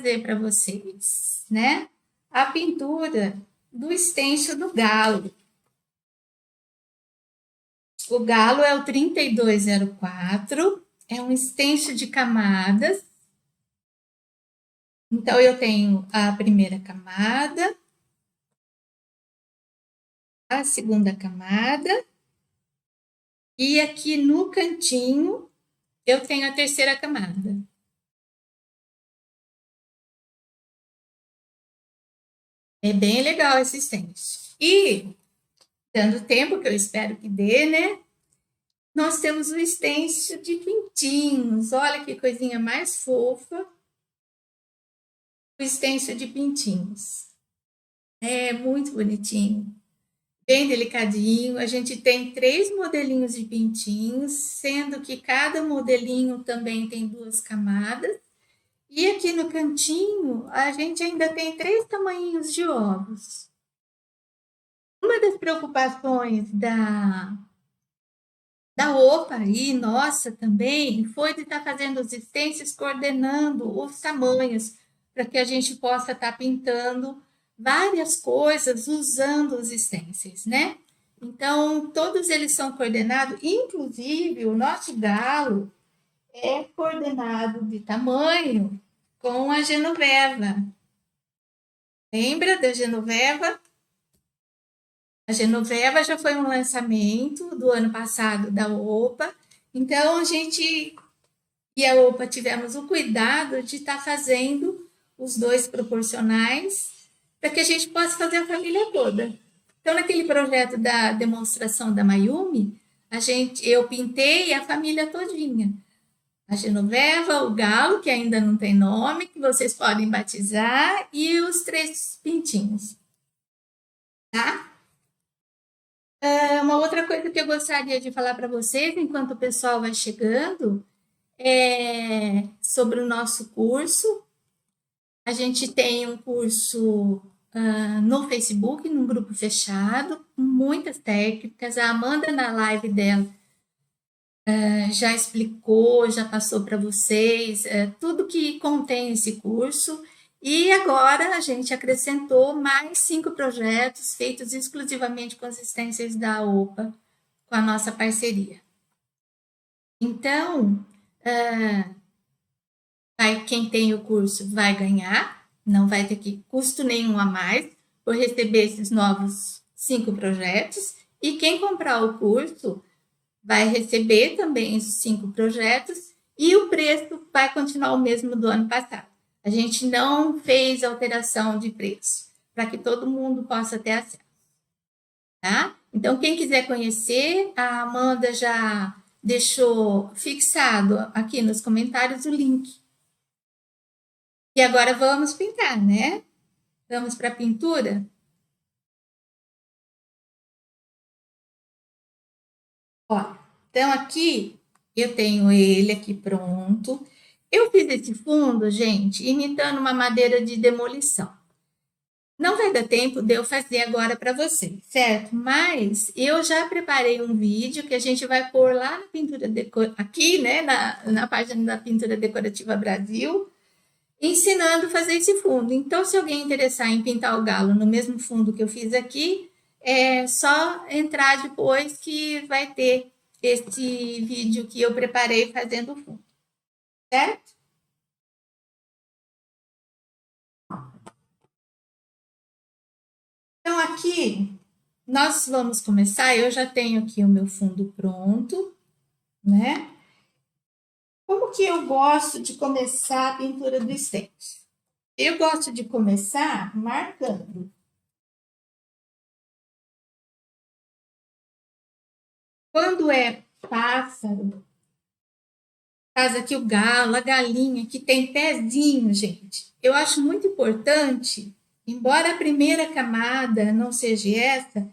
fazer para vocês, né? A pintura do extenso do galo. O galo é o 3204, é um extenso de camadas. Então, eu tenho a primeira camada, a segunda camada, e aqui no cantinho eu tenho a terceira camada. É bem legal esse stencil. E, dando tempo, que eu espero que dê, né? Nós temos o stencil de pintinhos. Olha que coisinha mais fofa. O stencil de pintinhos. É muito bonitinho. Bem delicadinho. A gente tem 3 modelinhos de pintinhos, sendo que cada modelinho também tem 2 camadas. E aqui no cantinho, a gente ainda tem 3 tamanhinhos de ovos. Uma das preocupações da OPA e nossa também foi de estar fazendo os stencils coordenando os tamanhos, para que a gente possa estar pintando várias coisas usando os stencils, né? Então, todos eles são coordenados, inclusive o nosso galo é coordenado de tamanho com a Genoveva. Lembra da Genoveva? A Genoveva já foi um lançamento do ano passado da OPA, então a gente e a OPA tivemos o cuidado de estar fazendo os 2 proporcionais para que a gente possa fazer a família toda. Então, naquele projeto da demonstração da Mayumi, eu pintei a família todinha. A Genoveva, o galo, que ainda não tem nome, que vocês podem batizar, e os 3 pintinhos. Tá? Uma outra coisa que eu gostaria de falar para vocês, enquanto o pessoal vai chegando, é sobre o nosso curso. A gente tem um curso no Facebook, num grupo fechado, com muitas técnicas. A Amanda, na live dela, já explicou, já passou para vocês tudo que contém esse curso. E agora a gente acrescentou mais 5 projetos feitos exclusivamente com as stencils da OPA, com a nossa parceria. Então, quem tem o curso vai ganhar, não vai ter que custo nenhum a mais por receber esses novos 5 projetos. E quem comprar o curso vai receber também esses 5 projetos e o preço vai continuar o mesmo do ano passado. A gente não fez alteração de preço, para que todo mundo possa ter acesso. Tá? Então, quem quiser conhecer, a Amanda já deixou fixado aqui nos comentários o link. E agora vamos pintar, né? Vamos para a pintura? Ó, então aqui eu tenho ele aqui pronto. Eu fiz esse fundo, gente, imitando uma madeira de demolição. Não vai dar tempo de eu fazer agora para vocês, certo? Mas eu já preparei um vídeo que a gente vai pôr lá na pintura aqui, né, na página da Pintura Decorativa Brasil, ensinando a fazer esse fundo. Então, se alguém interessar em pintar o galo no mesmo fundo que eu fiz aqui, é só entrar depois que vai ter esse vídeo que eu preparei fazendo o fundo, certo? Então, aqui nós vamos começar. Eu já tenho aqui o meu fundo pronto, né? Como que eu gosto de começar a pintura do stencil? Eu gosto de começar marcando. Quando é pássaro, faz aqui o galo, a galinha, que tem pezinho, gente. Eu acho muito importante, embora a primeira camada não seja essa,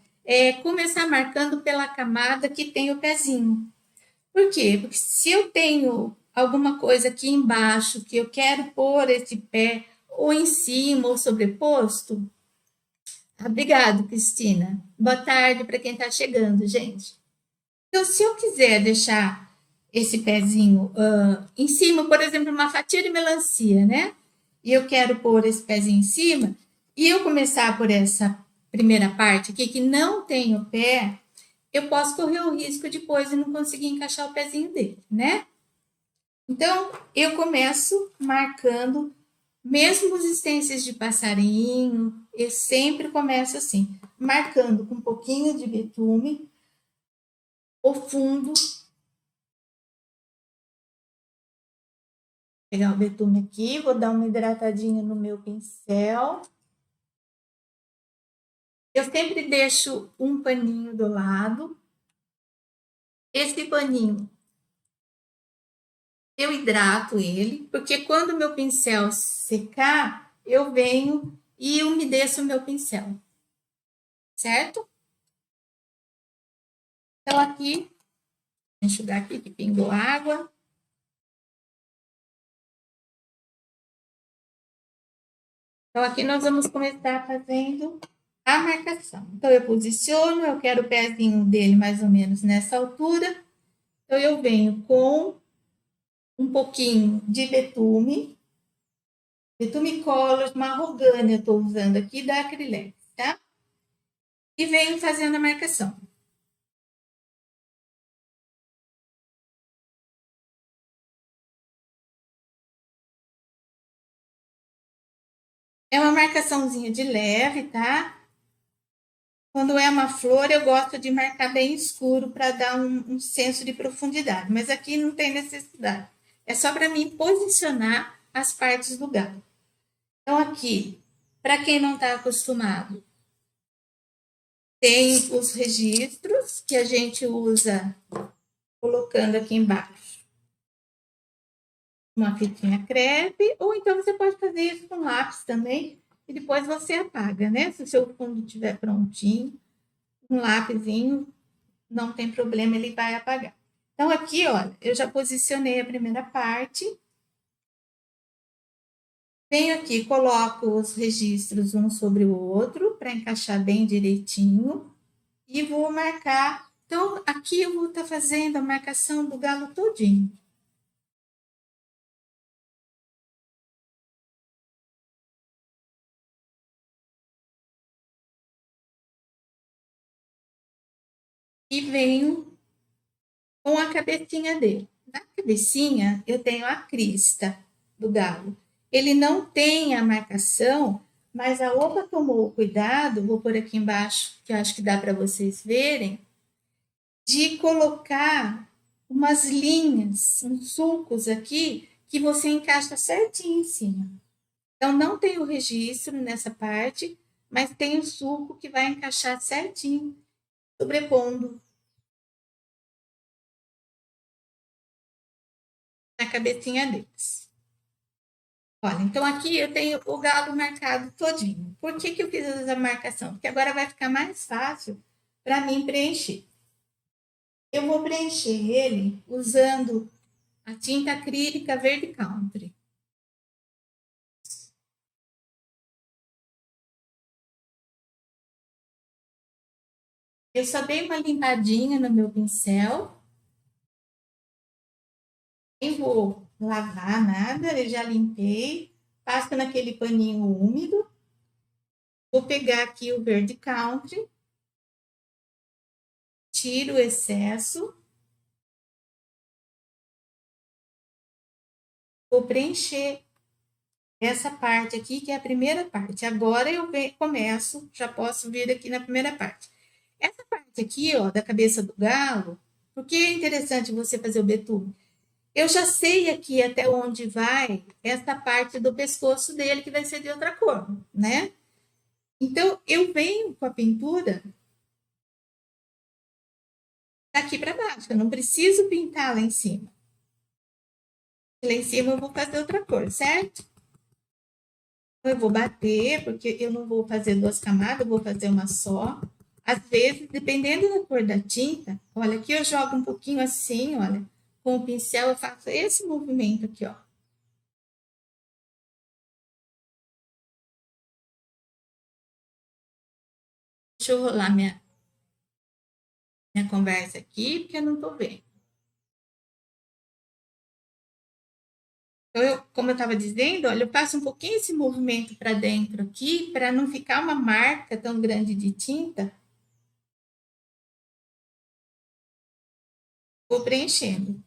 começar marcando pela camada que tem o pezinho. Por quê? Porque se eu tenho alguma coisa aqui embaixo que eu quero pôr esse pé ou em cima ou sobreposto. Obrigado, Cristina. Boa tarde para quem está chegando, gente. Então, se eu quiser deixar esse pezinho em cima, por exemplo, uma fatia de melancia, né? e eu quero pôr esse pezinho em cima, e eu começar por essa primeira parte aqui, que não tem o pé, eu posso correr o risco depois de não conseguir encaixar o pezinho dele, né? Então, eu começo marcando, mesmo os stencils de passarinho, eu sempre começo assim, marcando com um pouquinho de betume o fundo. Vou pegar o betume aqui, vou dar uma hidratadinha no meu pincel. Eu sempre deixo um paninho do lado. Esse paninho, eu hidrato ele, porque quando o meu pincel secar, eu venho e umedeço o meu pincel, certo? Então, aqui, vou enxugar aqui que pingou água. Então, aqui nós vamos começar fazendo a marcação. Então, eu posiciono, eu quero o pezinho dele mais ou menos nessa altura. Então, eu venho com um pouquinho de betume Color Mahogany, eu estou usando aqui da Acrylex, tá? E venho fazendo a marcação. É uma marcaçãozinha de leve, tá? Quando é uma flor, eu gosto de marcar bem escuro para dar um senso de profundidade, mas aqui não tem necessidade. É só para mim posicionar as partes do galho. Então, aqui, para quem não está acostumado, tem os registros que a gente usa colocando aqui embaixo uma fitinha crepe, ou então você pode fazer isso com lápis também, e depois você apaga, né? Se o seu fundo estiver prontinho, um lápisinho, não tem problema, ele vai apagar. Então, aqui, olha, eu já posicionei a primeira parte. Venho aqui, coloco os registros um sobre o outro, para encaixar bem direitinho, e vou marcar. Então, aqui eu vou estar fazendo a marcação do galo todinho. E venho com a cabecinha dele. Na cabecinha, eu tenho a crista do galo. Ele não tem a marcação, mas a Opa tomou o cuidado, vou pôr aqui embaixo, que eu acho que dá para vocês verem, de colocar umas linhas, uns sulcos aqui, que você encaixa certinho em cima. Então, não tem o registro nessa parte, mas tem o sulco que vai encaixar certinho, sobrepondo na cabecinha deles. Olha, então aqui eu tenho o galo marcado todinho. Por que eu fiz essa marcação? Porque agora vai ficar mais fácil para mim preencher. Eu vou preencher ele usando a tinta acrílica Verde Country. Eu só dei uma limpadinha no meu pincel. Nem vou lavar nada, eu já limpei. Passo naquele paninho úmido. Vou pegar aqui o Verde Country. Tiro o excesso. Vou preencher essa parte aqui, que é a primeira parte. Agora eu começo, já posso vir aqui na primeira parte. Essa parte aqui, ó, da cabeça do galo, por que é interessante você fazer o betume? Eu já sei aqui até onde vai essa parte do pescoço dele, que vai ser de outra cor, né? Então, eu venho com a pintura daqui para baixo. Eu não preciso pintar lá em cima. Lá em cima eu vou fazer outra cor, certo? Eu vou bater, porque eu não vou fazer duas camadas, eu vou fazer uma só. Às vezes, dependendo da cor da tinta, olha, aqui eu jogo um pouquinho assim, olha, com o pincel eu faço esse movimento aqui, ó. Deixa eu rolar minha conversa aqui, porque eu não tô vendo. Então, como eu estava dizendo, olha, eu passo um pouquinho esse movimento para dentro aqui, para não ficar uma marca tão grande de tinta. Vou preenchendo.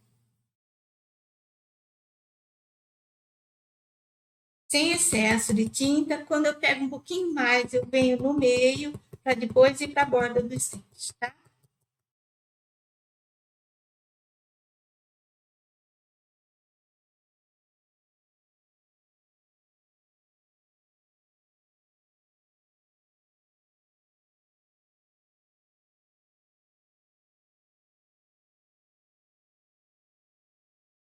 Sem excesso de tinta. Quando eu pego um pouquinho mais, eu venho no meio, para depois ir para a borda do estente, tá?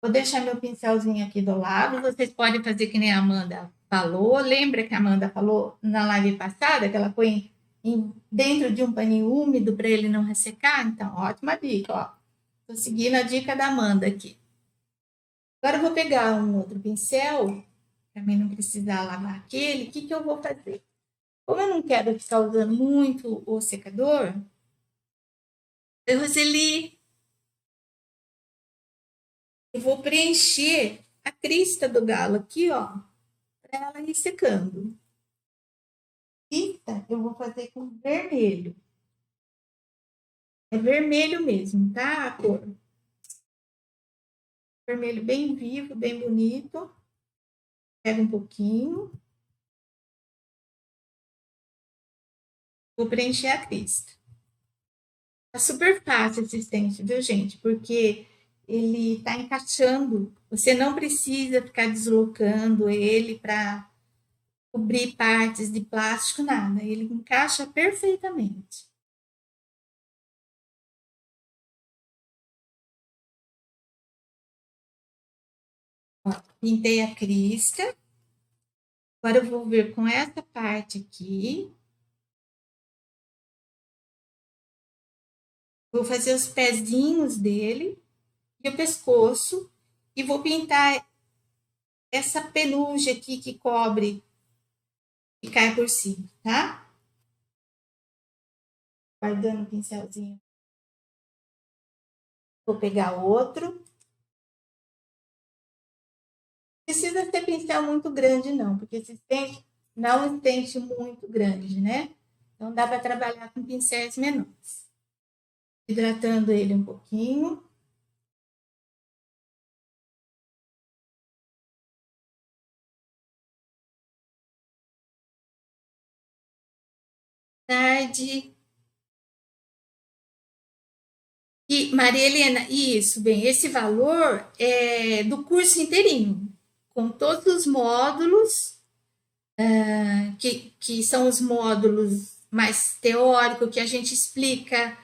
Vou deixar meu pincelzinho aqui do lado. Vocês podem fazer que nem a Amanda falou. Lembra que a Amanda falou na live passada que ela põe dentro de um paninho úmido para ele não ressecar? Então, ótima dica, ó. Tô seguindo a dica da Amanda aqui. Agora eu vou pegar um outro pincel, para mim não precisar lavar aquele. O que eu vou fazer? Como eu não quero ficar usando muito o secador, eu vou preencher a crista do galo aqui, ó, para ela ir secando. Tinta eu vou fazer com vermelho. É vermelho mesmo, tá? A cor. Vermelho bem vivo, bem bonito. Pega um pouquinho. Vou preencher a crista. Tá super fácil esse stencil, viu, gente? Porque ele tá encaixando. Você não precisa ficar deslocando ele para cobrir partes de plástico, nada. Ele encaixa perfeitamente. Ó, pintei a crista. Agora eu vou vir com essa parte aqui. Vou fazer os pezinhos dele e o pescoço. E vou pintar essa penugem aqui que cobre e cai por cima, tá? Guardando o pincelzinho. Vou pegar outro. Precisa ter pincel muito grande, não, porque esse estente não é um estente muito grande, né? Então dá para trabalhar com pincéis menores. Hidratando ele um pouquinho. Tarde. E, Maria Helena, isso, bem, esse valor é do curso inteirinho, com todos os módulos, que são os módulos mais teóricos, que a gente explica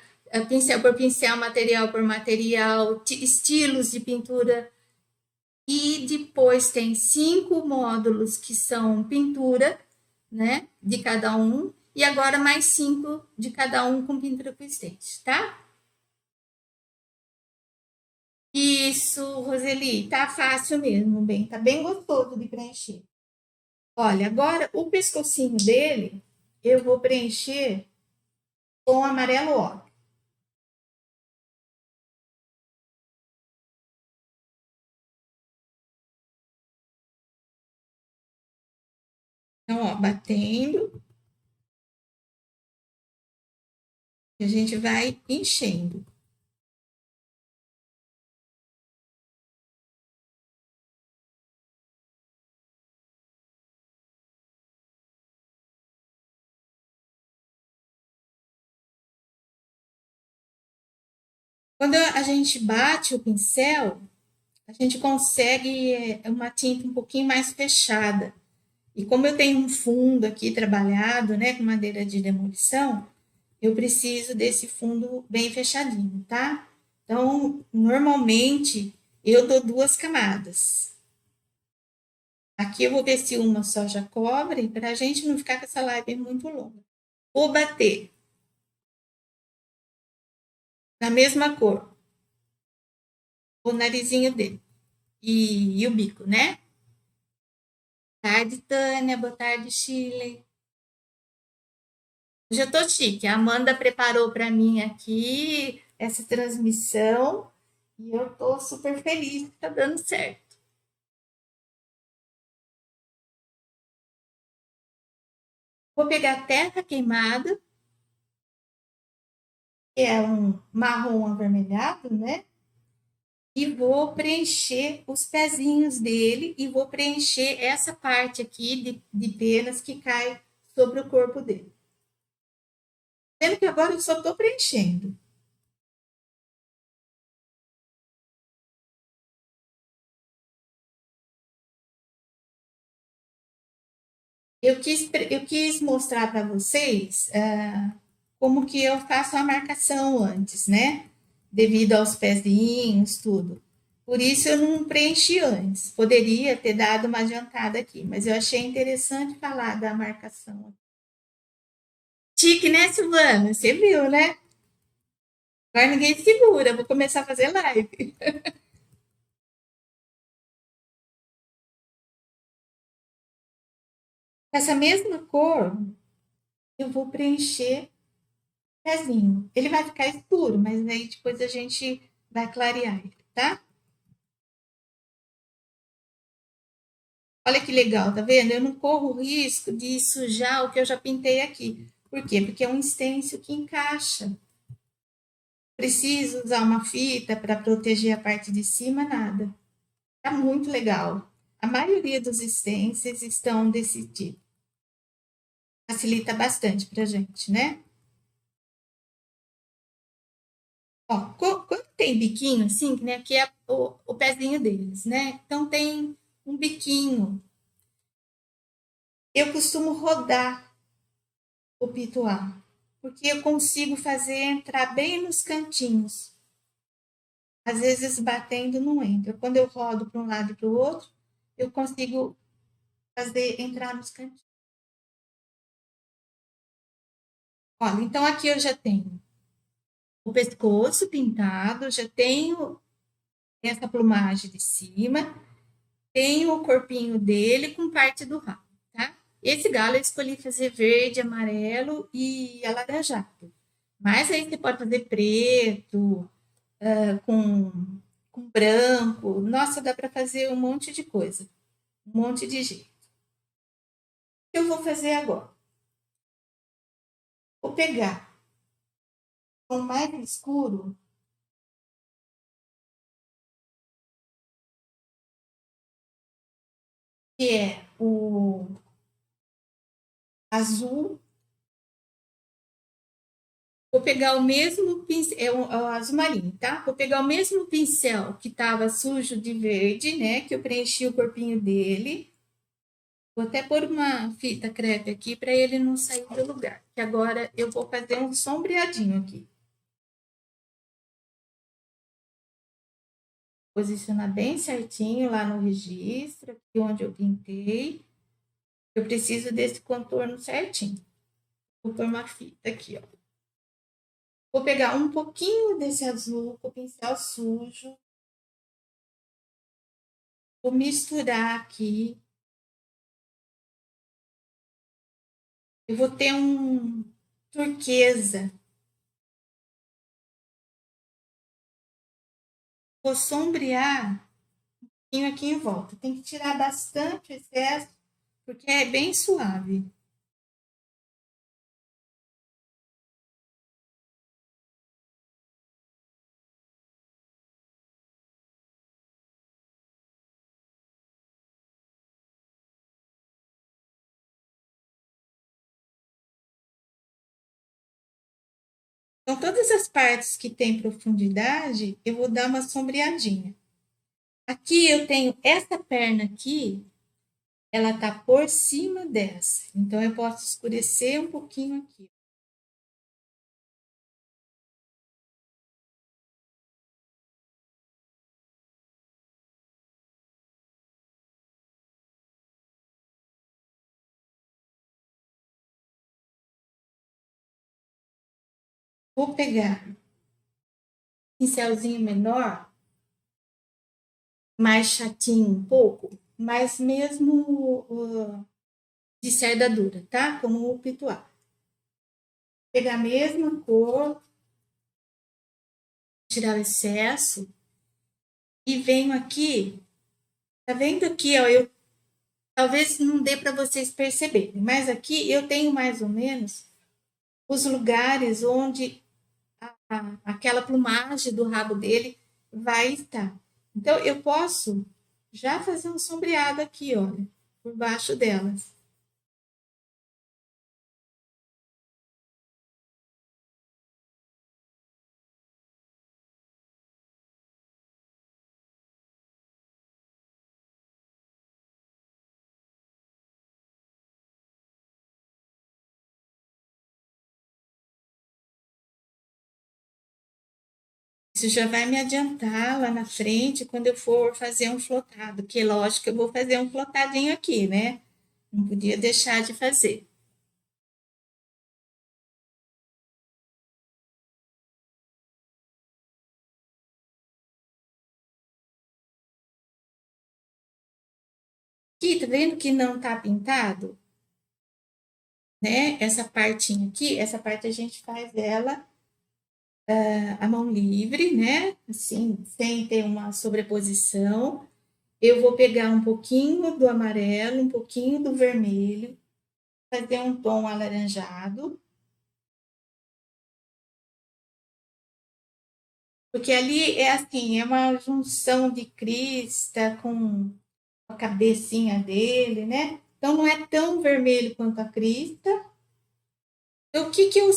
pincel por pincel, material por material, estilos de pintura. E depois tem 5 módulos que são pintura, né, de cada um, e agora mais 5 de cada um com pintura com stencil, tá? Isso, Roseli, tá fácil mesmo, bem, tá bem gostoso de preencher. Olha, agora o pescocinho dele eu vou preencher com amarelo ó. Então, ó, batendo, a gente vai enchendo. Quando a gente bate o pincel, a gente consegue uma tinta um pouquinho mais fechada. E como eu tenho um fundo aqui trabalhado, né, com madeira de demolição, eu preciso desse fundo bem fechadinho, tá? Então, normalmente, eu dou 2 camadas. Aqui eu vou ver se uma só já cobre, para a gente não ficar com essa live muito longa. Vou bater na mesma cor o narizinho dele e o bico, né? Tarde, Tânia, boa tarde, Chile. Já tô chique. A Amanda preparou para mim aqui essa transmissão e eu tô super feliz que tá dando certo. Vou pegar terra queimada, que é um marrom avermelhado, né? E vou preencher os pezinhos dele e vou preencher essa parte aqui de penas que cai sobre o corpo dele. Sendo que agora eu só estou preenchendo. Eu quis mostrar para vocês como que eu faço a marcação antes, né? Devido aos pezinhos, tudo. Por isso eu não preenchi antes. Poderia ter dado uma adiantada aqui, mas eu achei interessante falar da marcação. Tique, né, Silvana? Você viu, né? Agora ninguém segura, vou começar a fazer live. Com essa mesma cor, eu vou preencher o pezinho. Ele vai ficar escuro, mas aí depois a gente vai clarear ele, tá? Olha que legal, tá vendo? Eu não corro o risco de sujar o que eu já pintei aqui. Por quê? Porque é um stencil que encaixa. Preciso usar uma fita para proteger a parte de cima, nada. Tá muito legal. A maioria dos stencils estão desse tipo. Facilita bastante pra gente, né? Ó, quando tem biquinho, assim, né? Que é o pezinho deles, né? Então tem um biquinho. Eu costumo rodar o pituar, porque eu consigo fazer entrar bem nos cantinhos. Às vezes batendo não entra. Quando eu rodo para um lado e para o outro, eu consigo fazer entrar nos cantinhos. Olha, então aqui eu já tenho o pescoço pintado, já tenho essa plumagem de cima, tenho o corpinho dele com parte do rabo, tá? Esse galo eu escolhi fazer verde, amarelo e alaranjado. Mas aí você pode fazer preto, com, com branco. Nossa, dá para fazer um monte de coisa, um monte de jeito. O que eu vou fazer agora? Vou pegar o mais escuro, que é o azul. Vou pegar o mesmo pincel, é o azul marinho, tá? Vou pegar o mesmo pincel que estava sujo de verde, né? Que eu preenchi o corpinho dele. Vou até pôr uma fita crepe aqui para ele não sair do lugar. Que agora eu vou fazer um sombreadinho aqui. Posicionar bem certinho lá no registro, aqui onde eu pintei. Eu preciso desse contorno certinho. Vou pôr uma fita aqui, ó. Vou pegar um pouquinho desse azul com o pincel sujo. Vou misturar aqui. Eu vou ter um turquesa. Vou sombrear aqui em volta. Tem que tirar bastante o excesso, porque é bem suave. Então, todas as partes que têm profundidade, eu vou dar uma sombreadinha. Aqui eu tenho essa perna aqui, ela tá por cima dessa. Então, eu posso escurecer um pouquinho aqui. Vou pegar um pincelzinho menor, mais chatinho um pouco, mas mesmo de cerda dura, tá? Como o pituá. Pegar a mesma cor, tirar o excesso e venho aqui, tá vendo aqui, ó, eu Talvez não dê para vocês perceberem, mas aqui eu tenho mais ou menos os lugares onde aquela plumagem do rabo dele vai estar. Então, eu posso já fazer um sombreado aqui, olha, por baixo delas. Isso já vai me adiantar lá na frente quando eu for fazer um flotado, que lógico que eu vou fazer um flotadinho aqui, né? Não podia deixar de fazer. Aqui, tá vendo que não tá pintado? Né? Essa partinha aqui, essa parte a gente faz ela a mão livre, né? Assim, sem ter uma sobreposição. Eu vou pegar um pouquinho do amarelo, um pouquinho do vermelho, fazer um tom alaranjado, porque ali é assim, é uma junção de crista com a cabecinha dele, né? Então não é tão vermelho quanto a crista. Então, o que que eu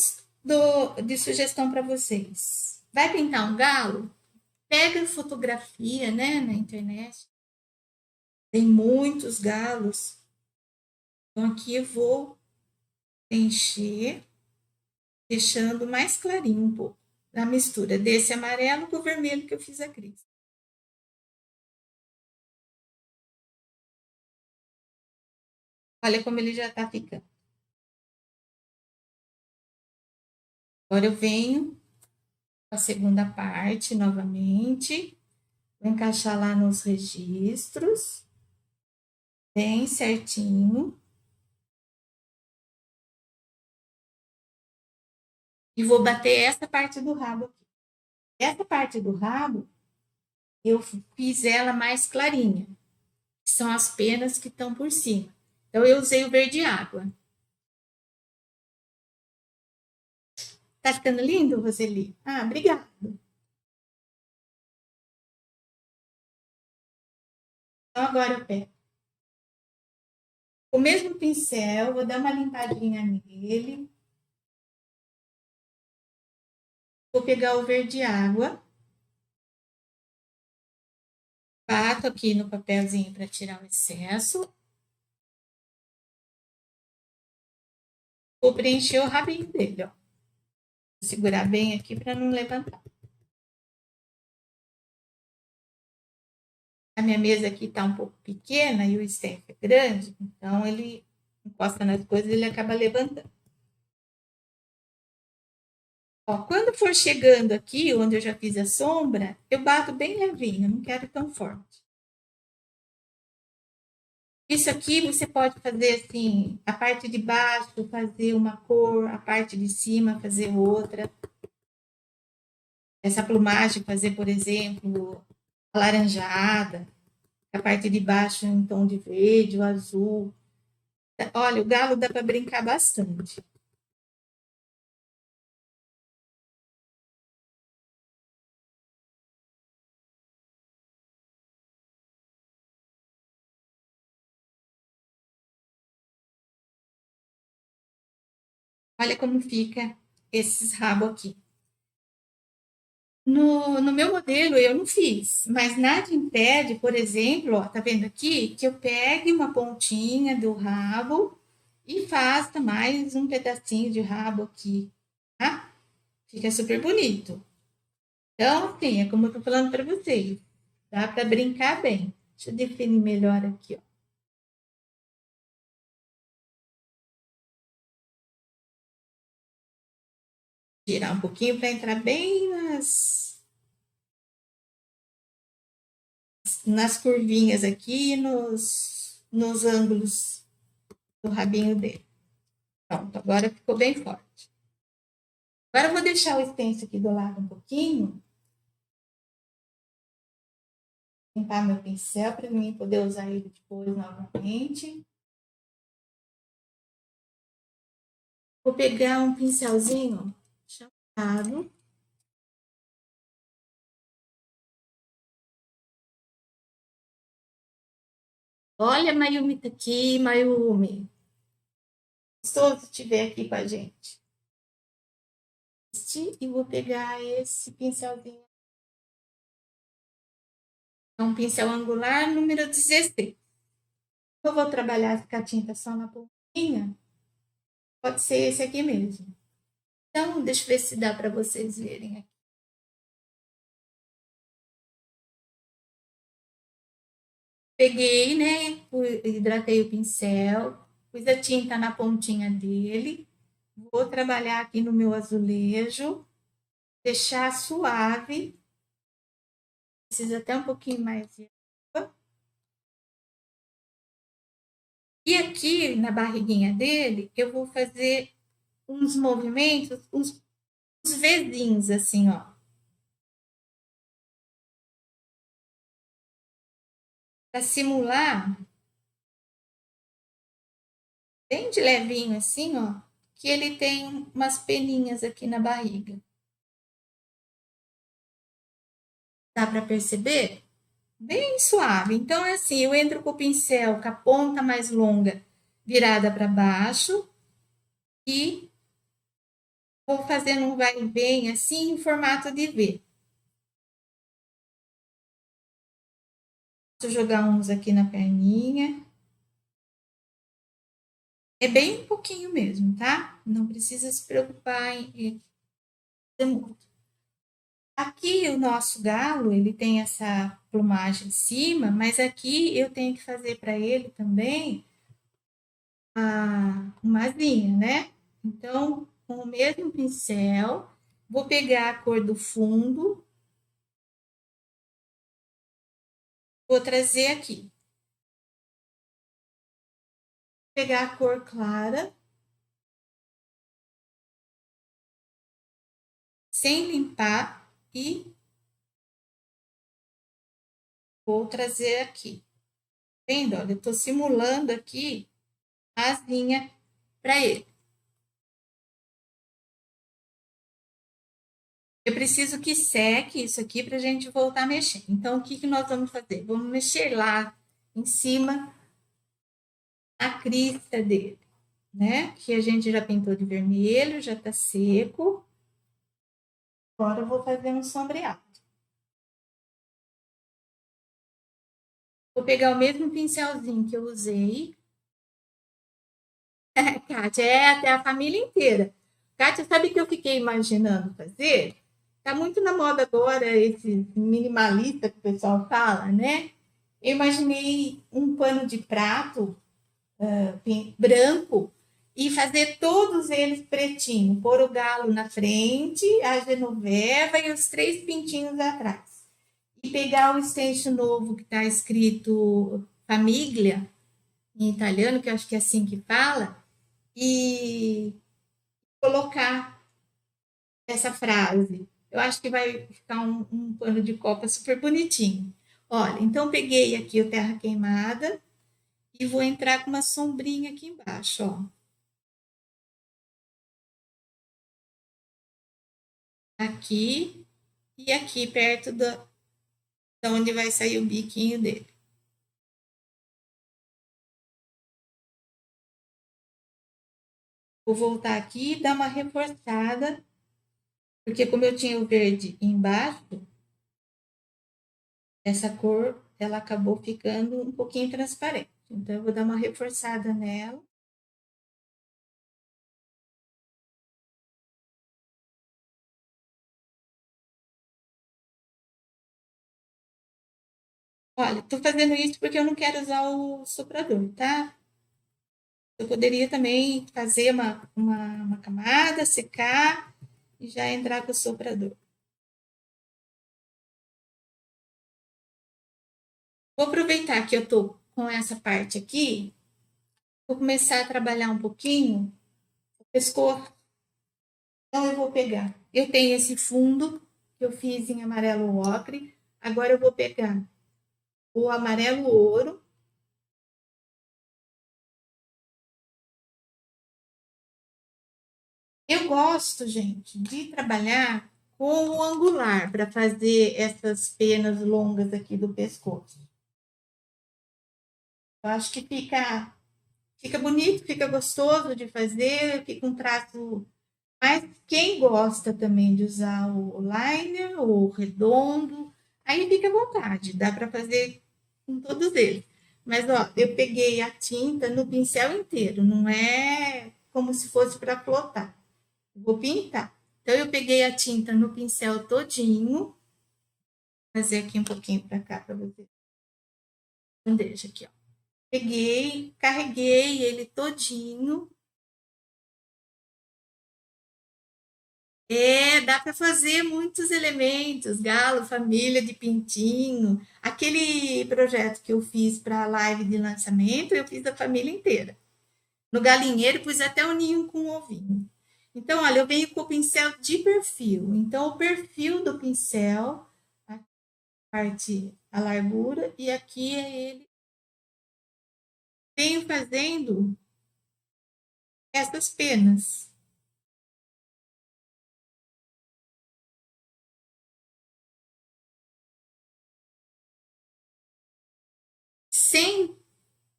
dou de sugestão para vocês? Vai pintar um galo? Pega fotografia, né, na internet. Tem muitos galos. Então aqui eu vou preencher, deixando mais clarinho um pouco. A mistura desse amarelo com o vermelho que eu fiz a crise. Olha como ele já está ficando. Agora eu venho com a segunda parte novamente. Vou encaixar lá nos registros. Bem certinho. E vou bater essa parte do rabo aqui. Essa parte do rabo, eu fiz ela mais clarinha. São as penas que estão por cima. Então, eu usei o verde água. Tá ficando lindo, Roseli? Ah, obrigada. Então, agora eu pego o mesmo pincel, vou dar uma limpadinha nele. Vou pegar o verde água. Bato aqui no papelzinho para tirar o excesso. Vou preencher o rabinho dele, ó. Vou segurar bem aqui para não levantar. A minha mesa aqui está um pouco pequena e o stand é grande, então ele encosta nas coisas e ele acaba levantando. Ó, quando for chegando aqui, onde eu já fiz a sombra, eu bato bem levinho, não quero tão forte. Isso aqui você pode fazer assim, a parte de baixo fazer uma cor, a parte de cima fazer outra. Essa plumagem fazer, por exemplo, alaranjada, a parte de baixo em tom de verde, o azul. Olha, o galo dá para brincar bastante. Olha como fica esses rabos aqui. No meu modelo eu não fiz, mas nada impede, por exemplo, ó, tá vendo aqui, que eu pegue uma pontinha do rabo e faça mais um pedacinho de rabo aqui, tá? Fica super bonito. Então, assim, é como eu tô falando para vocês, dá para brincar bem. Deixa eu definir melhor aqui, ó. Tirar um pouquinho para entrar bem nas curvinhas aqui, nos ângulos do rabinho dele. Pronto, agora ficou bem forte. Agora eu vou deixar o stencil aqui do lado um pouquinho limpar meu pincel para mim poder usar ele depois novamente. Vou pegar um pincelzinho chamado. Olha, Mayumi tá aqui, Mayumi. Gostoso estiver aqui com a gente. E vou pegar esse pincelzinho. É um pincel angular número 16. Eu vou trabalhar com a tinta só na pontinha. Pode ser esse aqui mesmo. Então, deixa eu ver se dá para vocês verem aqui. Peguei, né? Hidratei o pincel, pus a tinta na pontinha dele. Vou trabalhar aqui no meu azulejo, deixar suave. Precisa até um pouquinho mais de água. E aqui na barriguinha dele, eu vou fazer uns movimentos, uns Vzinhos, assim, ó. Para simular, bem de levinho, assim, ó, que ele tem umas peninhas aqui na barriga. Dá para perceber? Bem suave. Então, é assim, eu entro com o pincel com a ponta mais longa virada para baixo e vou fazendo um vai e vem, assim, em formato de V. Vou jogar uns aqui na perninha. É bem pouquinho mesmo, tá? Não precisa se preocupar em fazer muito. Aqui o nosso galo, ele tem essa plumagem em cima, mas aqui eu tenho que fazer para ele também uma asinha, né? Então, com o mesmo pincel, vou pegar a cor do fundo, vou trazer aqui. Pegar a cor clara, sem limpar, e vou trazer aqui. Vendo? Olha, eu tô simulando aqui a asinha para ele. Eu preciso que seque isso aqui para a gente voltar a mexer. Então, o que, que nós vamos fazer? Vamos mexer lá em cima a crista dele, né? Que a gente já pintou de vermelho, já tá seco. Agora eu vou fazer um sombreado. Vou pegar o mesmo pincelzinho que eu usei. Kátia, é até a família inteira. Kátia, sabe o que eu fiquei imaginando fazer? Tá muito na moda agora esse minimalista que o pessoal fala, né? Eu imaginei um pano de prato branco e fazer todos eles pretinho, pôr o galo na frente, a genoveva e os três pintinhos atrás. E pegar o stencil novo que está escrito Famiglia, em italiano, que eu acho que é assim que fala, e colocar essa frase. Eu acho que vai ficar um pano de copa super bonitinho. Olha, então peguei aqui o terra queimada e vou entrar com uma sombrinha aqui embaixo, ó. Aqui e aqui perto da onde vai sair o biquinho dele. Vou voltar aqui e dar uma reforçada, porque como eu tinha o verde embaixo, essa cor ela acabou ficando um pouquinho transparente. Então eu vou dar uma reforçada nela. Olha, estou fazendo isso porque eu não quero usar o soprador, tá? Eu poderia também fazer uma camada, secar e já entrar com o soprador. Vou aproveitar que eu estou com essa parte aqui, vou começar a trabalhar um pouquinho o pescoço. Então, eu vou pegar. Eu tenho esse fundo que eu fiz em amarelo ocre. Agora, eu vou pegar o amarelo ouro. Eu gosto, gente, de trabalhar com o angular para fazer essas penas longas aqui do pescoço. Eu acho que fica bonito, fica gostoso de fazer, fica um traço. Mas quem gosta também de usar o liner ou redondo, aí fica à vontade, dá para fazer com todos eles. Mas ó, eu peguei a tinta no pincel inteiro, não é como se fosse para flotar. Vou pintar. Então eu peguei a tinta no pincel todinho, vou fazer aqui um pouquinho para cá para você. Deixa aqui, ó. Peguei, carreguei ele todinho. Dá para fazer muitos elementos, galo, família de pintinho. Aquele projeto que eu fiz para a live de lançamento, eu fiz a família inteira. No galinheiro, pus até o ninho com ovinho. Então, olha, eu venho com o pincel de perfil. Então, o perfil do pincel, a parte, a largura, e aqui é ele. Venho fazendo essas penas. Sem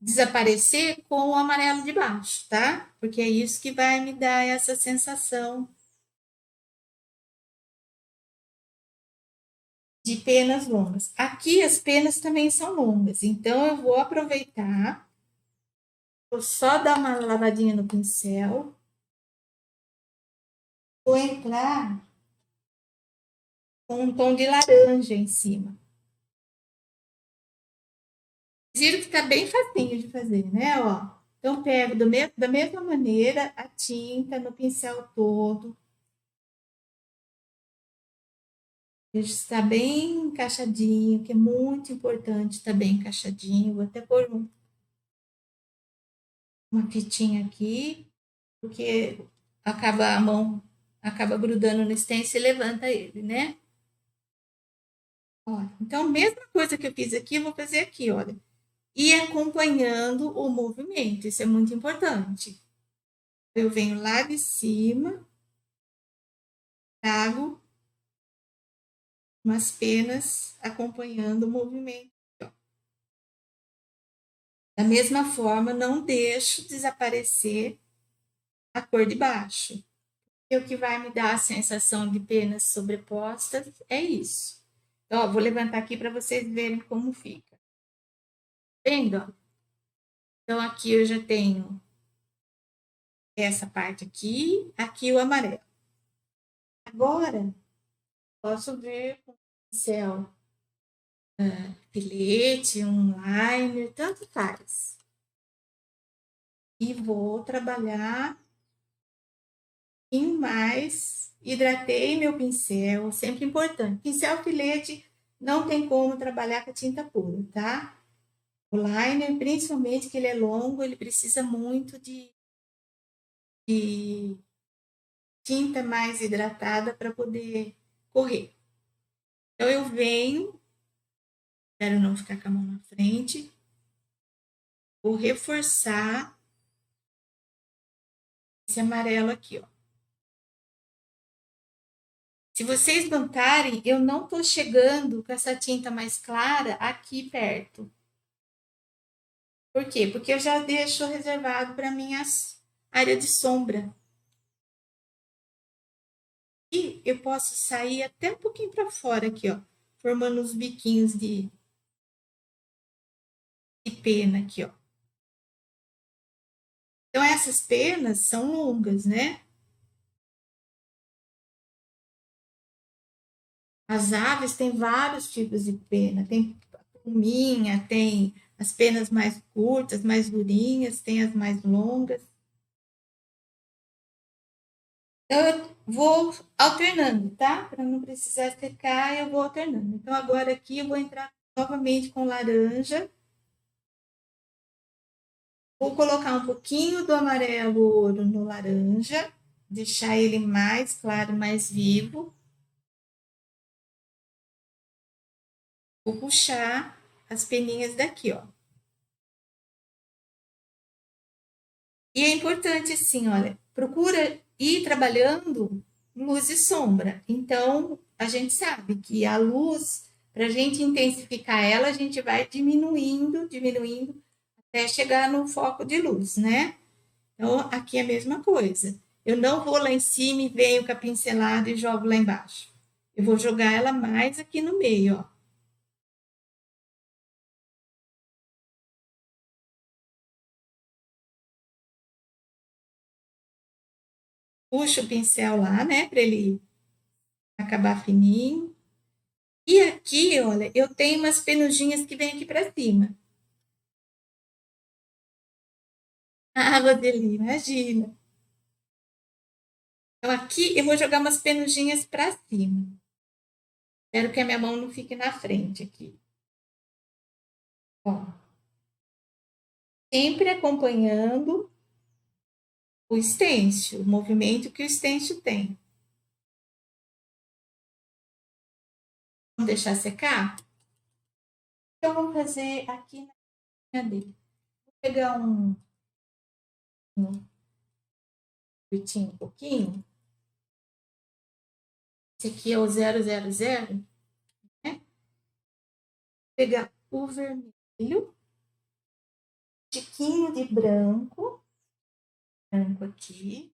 desaparecer com o amarelo de baixo, tá? Porque é isso que vai me dar essa sensação de penas longas. Aqui as penas também são longas, então eu vou aproveitar, vou só dar uma lavadinha no pincel, vou entrar com um tom de laranja em cima. Giro que tá bem facinho de fazer, né? Ó, então pego da mesma maneira a tinta no pincel todo. Deixa estar bem encaixadinho, que é muito importante estar bem encaixadinho. Vou até pôr uma fitinha aqui, porque acaba a mão acaba grudando no stencil e levanta ele, né? Ó, então, mesma coisa que eu fiz aqui, eu vou fazer aqui, olha. E acompanhando o movimento, isso é muito importante. Eu venho lá de cima, trago umas penas acompanhando o movimento. Da mesma forma, não deixo desaparecer a cor de baixo. E o que vai me dar a sensação de penas sobrepostas é isso. Então, ó, vou levantar aqui para vocês verem como fica. Vendo? Então, aqui eu já tenho essa parte aqui, aqui o amarelo. Agora, posso ver com o pincel filete, um liner, tanto faz. E vou trabalhar pouquinho mais, hidratei meu pincel, sempre importante. Pincel filete não tem como trabalhar com a tinta pura, tá? O liner, principalmente que ele é longo, ele precisa muito de tinta mais hidratada para poder correr. Então eu venho, espero não ficar com a mão na frente, vou reforçar esse amarelo aqui, ó. Se vocês notarem, eu não estou chegando com essa tinta mais clara aqui perto. Por quê? Porque eu já deixo reservado para minhas áreas de sombra. E eu posso sair até um pouquinho para fora aqui, ó, formando os biquinhos de pena aqui, ó. Então, essas penas são longas, né? As aves têm vários tipos de pena. Tem pluminha, tem as penas mais curtas, mais durinhas, tem as mais longas. Então, eu vou alternando, tá? Para não precisar secar, eu vou alternando. Então, agora aqui eu vou entrar novamente com laranja. Vou colocar um pouquinho do amarelo ouro no laranja, deixar ele mais claro, mais vivo. Vou puxar as peninhas daqui, ó. E é importante, assim, olha, procura ir trabalhando luz e sombra. Então, a gente sabe que a luz, para a gente intensificar ela, a gente vai diminuindo, diminuindo, até chegar no foco de luz, né? Então, aqui é a mesma coisa. Eu não vou lá em cima e venho com a pincelada e jogo lá embaixo. Eu vou jogar ela mais aqui no meio, ó. Puxo o pincel lá, né, para ele acabar fininho. E aqui, olha, eu tenho umas penugem que vêm aqui para cima. Ah, Rodeli, imagina. Então, aqui eu vou jogar umas penugem para cima. Espero que a minha mão não fique na frente aqui. Ó, sempre acompanhando o stencil, o movimento que o stencil tem. Vamos deixar secar? Então, vamos fazer aqui na linha dele. Vou pegar um um pouquinho. Esse aqui é o 000, né? Vou pegar o vermelho, tiquinho de branco aqui.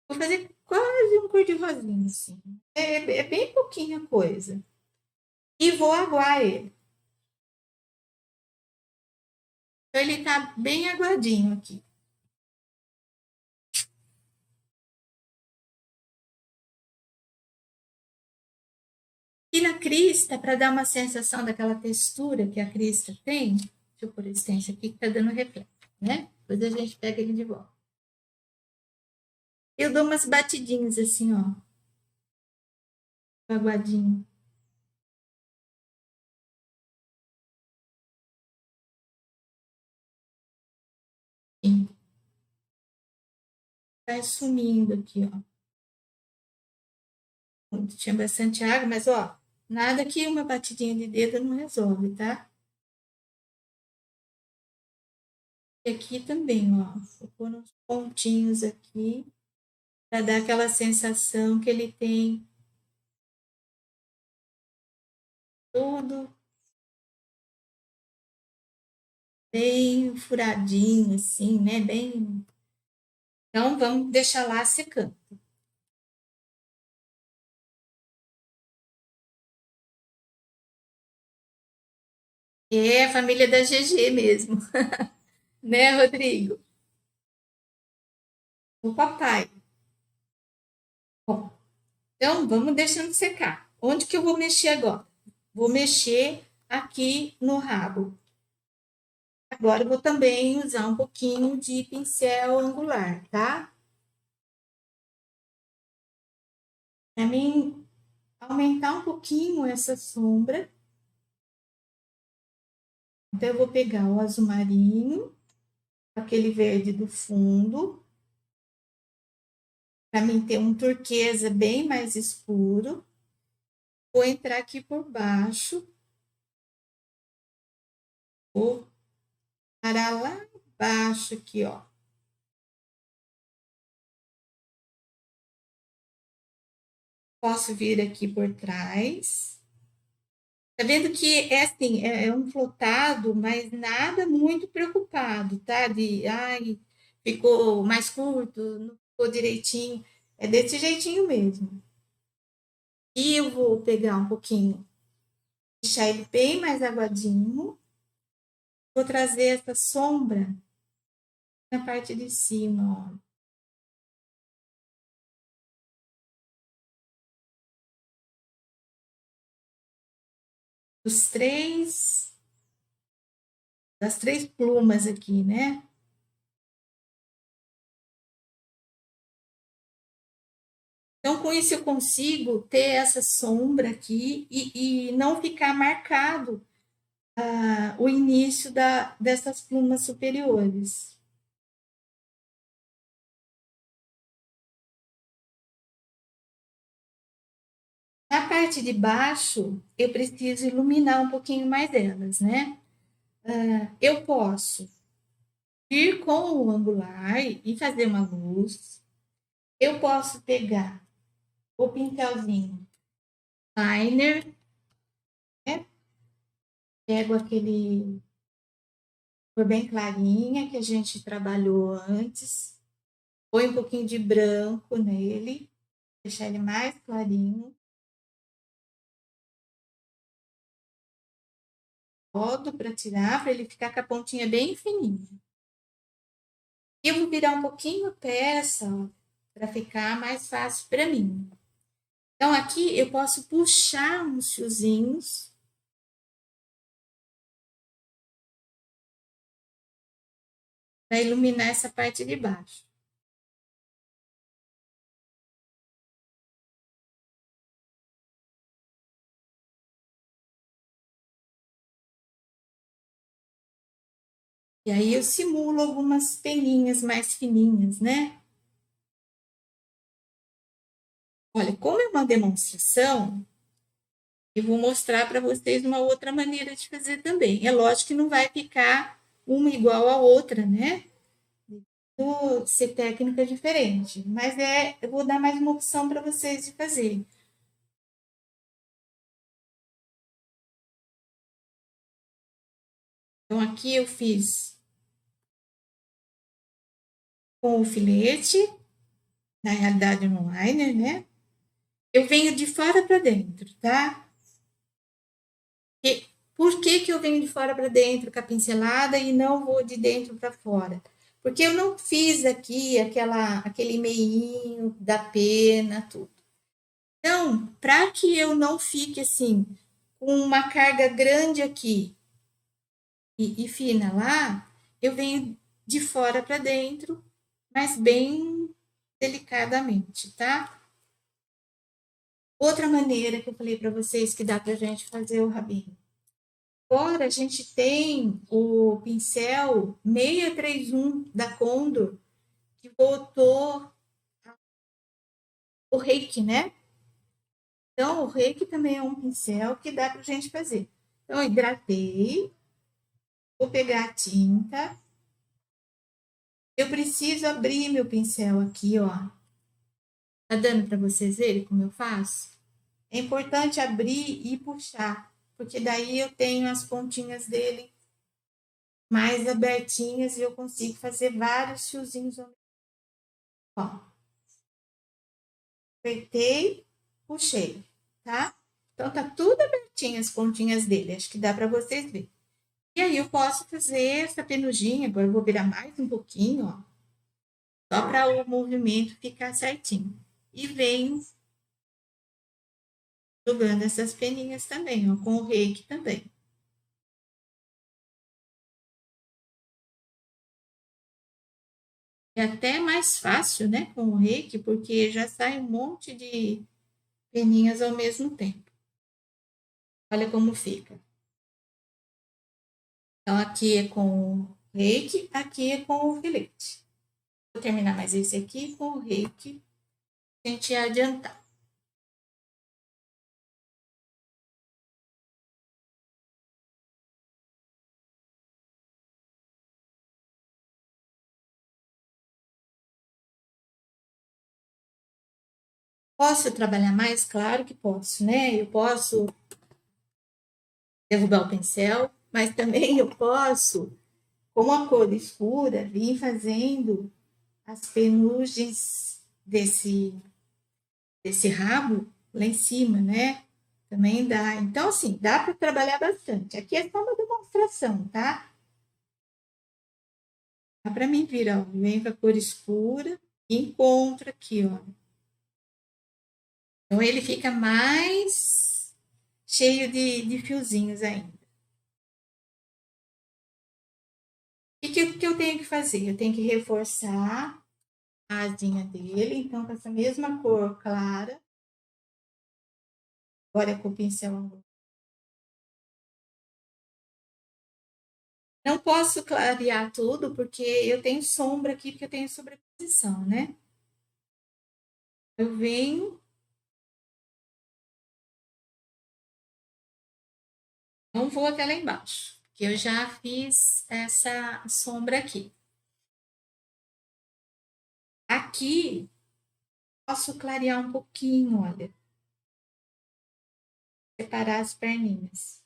Vou fazer quase um cor de rosinha, assim. É bem pouquinha coisa. E vou aguar ele. Então, ele tá bem aguadinho aqui. E na crista, para dar uma sensação daquela textura que a crista tem, deixa eu pôr esse stencil aqui que tá dando reflexo, né? Depois a gente pega ele de volta. Eu dou umas batidinhas assim, ó. Aguadinho. Vai sumindo aqui, ó. Tinha bastante água, mas ó, nada que uma batidinha de dedo não resolve, tá? E aqui também, ó, vou pôr uns pontinhos aqui para dar aquela sensação que ele tem tudo bem furadinho, assim, né? Bem. Então, vamos deixar lá secando. É a família da GG mesmo, né, Rodrigo? O papai. Bom, então vamos deixando secar. Onde que eu vou mexer agora? Vou mexer aqui no rabo. Agora eu vou também usar um pouquinho de pincel angular, tá? Para mim aumentar um pouquinho essa sombra. Então, eu vou pegar o azul marinho, aquele verde do fundo, para mim ter um turquesa bem mais escuro. Vou entrar aqui por baixo, vou parar lá embaixo aqui, ó. Posso vir aqui por trás. Tá vendo que é assim, é um flotado, mas nada muito preocupado, tá? De, ai, ficou mais curto, não ficou direitinho. É desse jeitinho mesmo. E eu vou pegar um pouquinho, deixar ele bem mais aguadinho. Vou trazer essa sombra na parte de cima, ó. Os três, das três plumas aqui, né? Então, com isso, eu consigo ter essa sombra aqui e não ficar marcado o início dessas plumas superiores. Na parte de baixo, eu preciso iluminar um pouquinho mais delas, né? Eu posso ir com o angular e fazer uma luz. Eu posso pegar o pincelzinho liner, né? Pego aquele cor bem clarinha que a gente trabalhou antes. Põe um pouquinho de branco nele, deixar ele mais clarinho. Rodo para tirar, para ele ficar com a pontinha bem fininha. E eu vou virar um pouquinho a peça, para ficar mais fácil para mim. Então, aqui eu posso puxar uns fiozinhos para iluminar essa parte de baixo. E aí eu simulo algumas peninhas mais fininhas, né? Olha, como é uma demonstração, eu vou mostrar para vocês uma outra maneira de fazer também. É lógico que não vai ficar uma igual à outra, né? Vou ser técnica diferente, mas eu vou dar mais uma opção para vocês de fazer. Então, aqui eu fiz com o filete, na realidade no liner, né? Eu venho de fora para dentro, tá? E por que que eu venho de fora para dentro com a pincelada e não vou de dentro para fora? Porque eu não fiz aqui aquele meinho da pena, tudo. Então, para que eu não fique assim, com uma carga grande aqui e fina lá, eu venho de fora para dentro, mas bem delicadamente, tá? Outra maneira que eu falei para vocês que dá para a gente fazer o rabinho. Agora a gente tem o pincel 631 da Condor, que botou o reiki, né? Então, o reiki também é um pincel que dá para a gente fazer. Então, eu hidratei, vou pegar a tinta. Eu preciso abrir meu pincel aqui, ó. Tá dando para vocês verem como eu faço? É importante abrir e puxar, porque daí eu tenho as pontinhas dele mais abertinhas e eu consigo fazer vários fiozinhos. Ó, apertei, puxei, tá? Então tá tudo abertinho as pontinhas dele, acho que dá para vocês verem. E aí eu posso fazer essa penugem, agora eu vou virar mais um pouquinho, ó, só para o movimento ficar certinho. E venho jogando essas peninhas também, ó, com o reiki também. É até mais fácil, né, com o reiki, porque já sai um monte de peninhas ao mesmo tempo. Olha como fica. Então, aqui é com o reiki, aqui é com o filete. Vou terminar mais esse aqui com o reiki, a gente adiantar. Posso trabalhar mais? Claro que posso, né? Eu posso derrubar o pincel, mas também eu posso, com a cor escura, vir fazendo as penugens desse rabo lá em cima, né? Também dá. Então, assim, dá para trabalhar bastante. Aqui é só uma demonstração, tá? Dá para mim vir, ó. Vem com a cor escura, encontro aqui, ó. Então, ele fica mais cheio de fiozinhos ainda. E que eu tenho que fazer? Eu tenho que reforçar a asinha dele, então, com essa mesma cor clara. Agora é com o pincel angular. Não posso clarear tudo, porque eu tenho sombra aqui, porque eu tenho sobreposição, né? Eu venho Não vou até lá embaixo, porque eu já fiz essa sombra aqui. Aqui, posso clarear um pouquinho, olha. Separar as perninhas.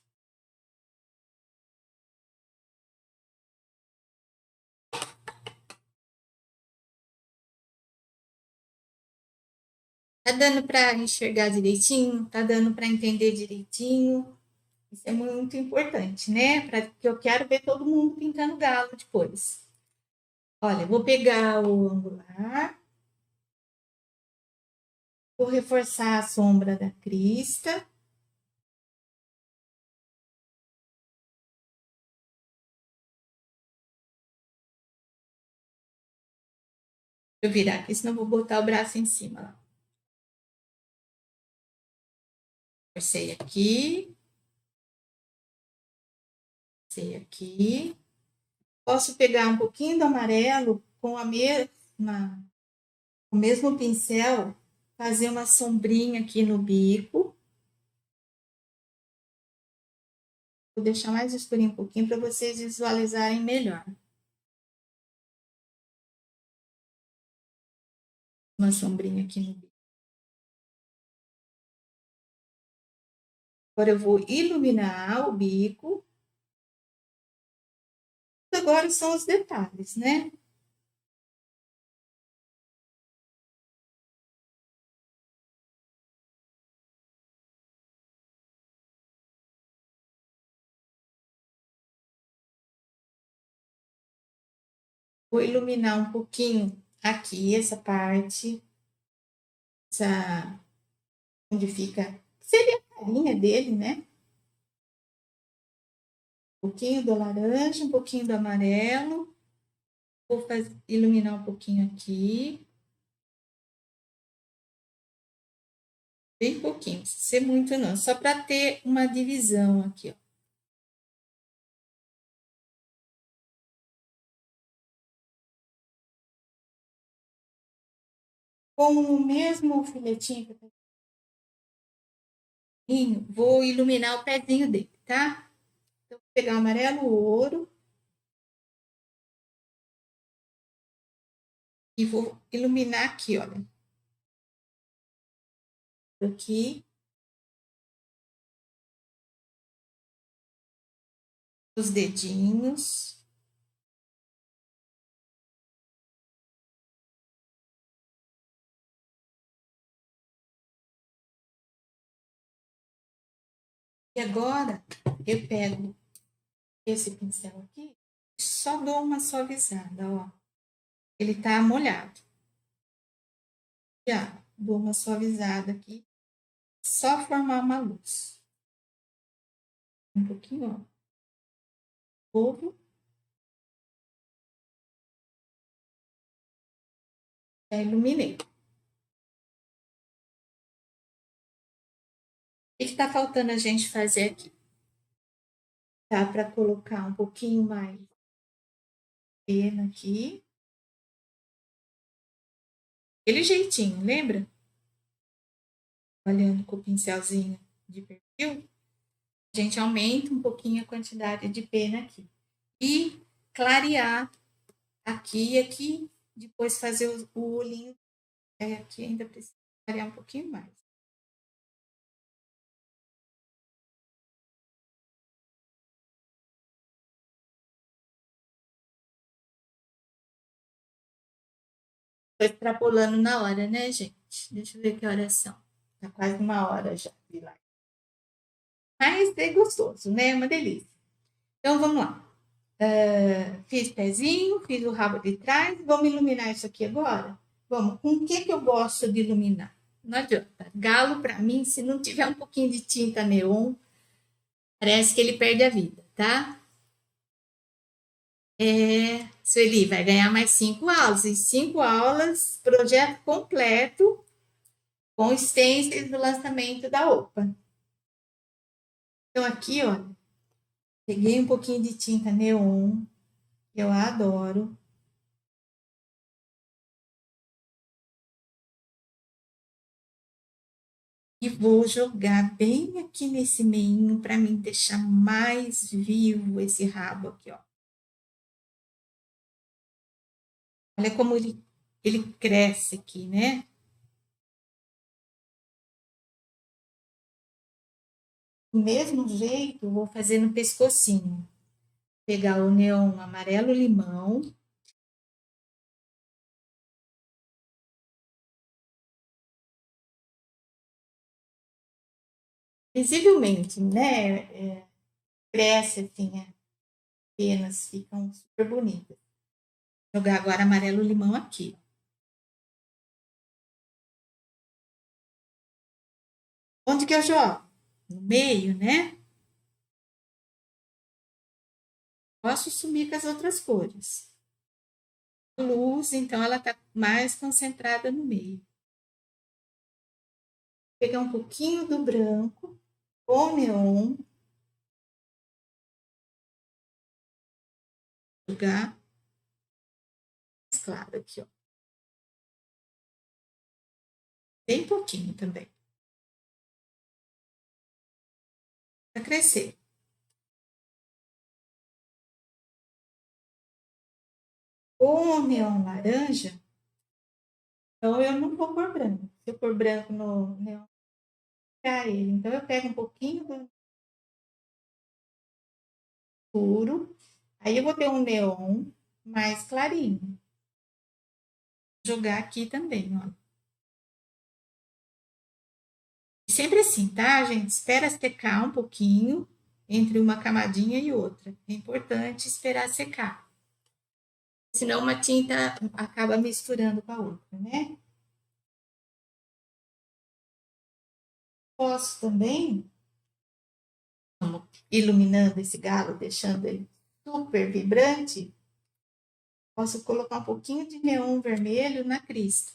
Tá dando para enxergar direitinho? Tá dando para entender direitinho? Isso é muito importante, né? Porque eu quero ver todo mundo pintando galo depois. Olha, vou pegar o angular, vou reforçar a sombra da crista. Deixa eu virar aqui, senão eu vou botar o braço em cima. Reforcei aqui. Reforcei aqui. Posso pegar um pouquinho do amarelo com a mesma, o mesmo pincel, fazer uma sombrinha aqui no bico. Vou deixar mais escurinho um pouquinho para vocês visualizarem melhor. Uma sombrinha aqui no bico. Agora eu vou iluminar o bico. Agora são os detalhes, né? Vou iluminar um pouquinho aqui, essa parte, essa, onde fica, seria a carinha dele, né? Um pouquinho do laranja, um pouquinho do amarelo. Vou iluminar um pouquinho aqui. Bem pouquinho, não precisa ser muito não, só para ter uma divisão aqui, ó. Com o mesmo filetinho que eu tenho, vou iluminar o pezinho dele, tá? Então, vou pegar o amarelo ouro e vou iluminar aqui, olha. Aqui, os dedinhos. E agora, eu pego esse pincel aqui e só dou uma suavizada, ó. Ele tá molhado. Já dou uma suavizada aqui, só formar uma luz. Um pouquinho, ó. Ovo. Já iluminei. O que está faltando a gente fazer aqui? Tá para colocar um pouquinho mais pena aqui. Aquele jeitinho, lembra? Olhando com o pincelzinho de perfil, a gente aumenta um pouquinho a quantidade de pena aqui. E clarear aqui e aqui, depois fazer o olhinho. Aqui ainda precisa clarear um pouquinho mais. Tô extrapolando na hora, né, gente? Deixa eu ver que horas são. Tá quase uma hora já de live. Mas é gostoso, né? É uma delícia. Então, vamos lá. Fiz pezinho, fiz o rabo de trás. Vamos iluminar isso aqui agora? Vamos. Com o que eu gosto de iluminar? Não adianta. Galo, para mim, se não tiver um pouquinho de tinta neon, parece que ele perde a vida, tá? Sueli, vai ganhar mais 5 aulas. E 5 aulas, projeto completo, com stencils do lançamento da OPA. Então, aqui, ó, peguei um pouquinho de tinta neon, que eu adoro. E vou jogar bem aqui nesse meinho para mim deixar mais vivo esse rabo aqui, ó. Olha como ele cresce aqui, né? Do mesmo jeito, vou fazer no pescocinho. Pegar o neon amarelo limão. Visivelmente, né? Cresce assim, as penas ficam super bonitas. Jogar agora amarelo limão aqui. Onde que eu jogo? No meio, né? Posso sumir com as outras cores. A luz, então, ela tá mais concentrada no meio. Pegar um pouquinho do branco, o neon, jogar mais claro aqui, ó. Bem pouquinho também. Para crescer. O neon laranja, então eu não vou pôr branco. Se eu pôr branco no neon, ficar ele. Então eu pego um pouquinho do escuro, aí eu vou ter um neon mais clarinho. Vou jogar aqui também, ó. Sempre assim, tá, gente? Espera secar um pouquinho entre uma camadinha e outra. É importante esperar secar. Senão uma tinta acaba misturando com a outra, né? Posso também, iluminando esse galo, deixando ele super vibrante, posso colocar um pouquinho de neon vermelho na crista.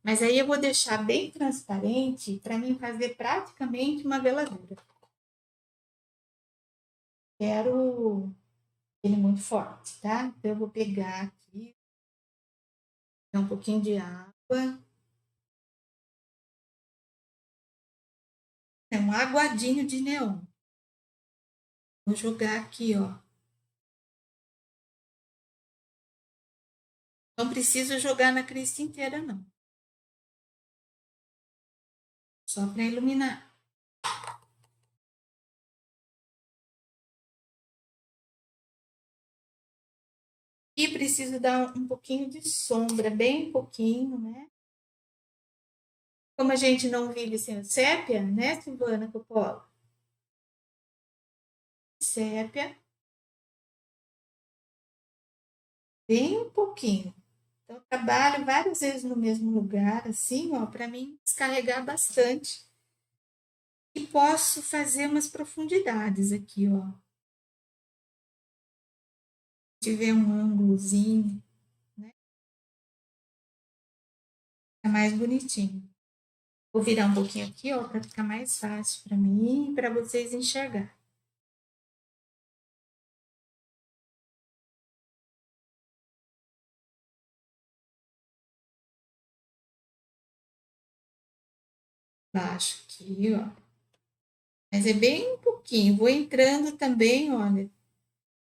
Mas aí eu vou deixar bem transparente para mim fazer praticamente uma veladura. Quero ele muito forte, tá? Então eu vou pegar aqui um pouquinho de água. É um aguadinho de neon. Vou jogar aqui, ó. Não preciso jogar na crista inteira, não. Só para iluminar. E preciso dar um pouquinho de sombra, bem pouquinho, né? Como a gente não vive sem sépia, né, Silvana Coppola? Sépia, bem um pouquinho. Então, eu trabalho várias vezes no mesmo lugar, assim, ó, para mim descarregar bastante. E posso fazer umas profundidades aqui, ó. Se tiver um ângulozinho, né? Fica mais bonitinho. Vou virar um pouquinho aqui, ó, para ficar mais fácil para mim e para vocês enxergar. Baixo aqui, ó. Mas é bem um pouquinho. Vou entrando também, olha,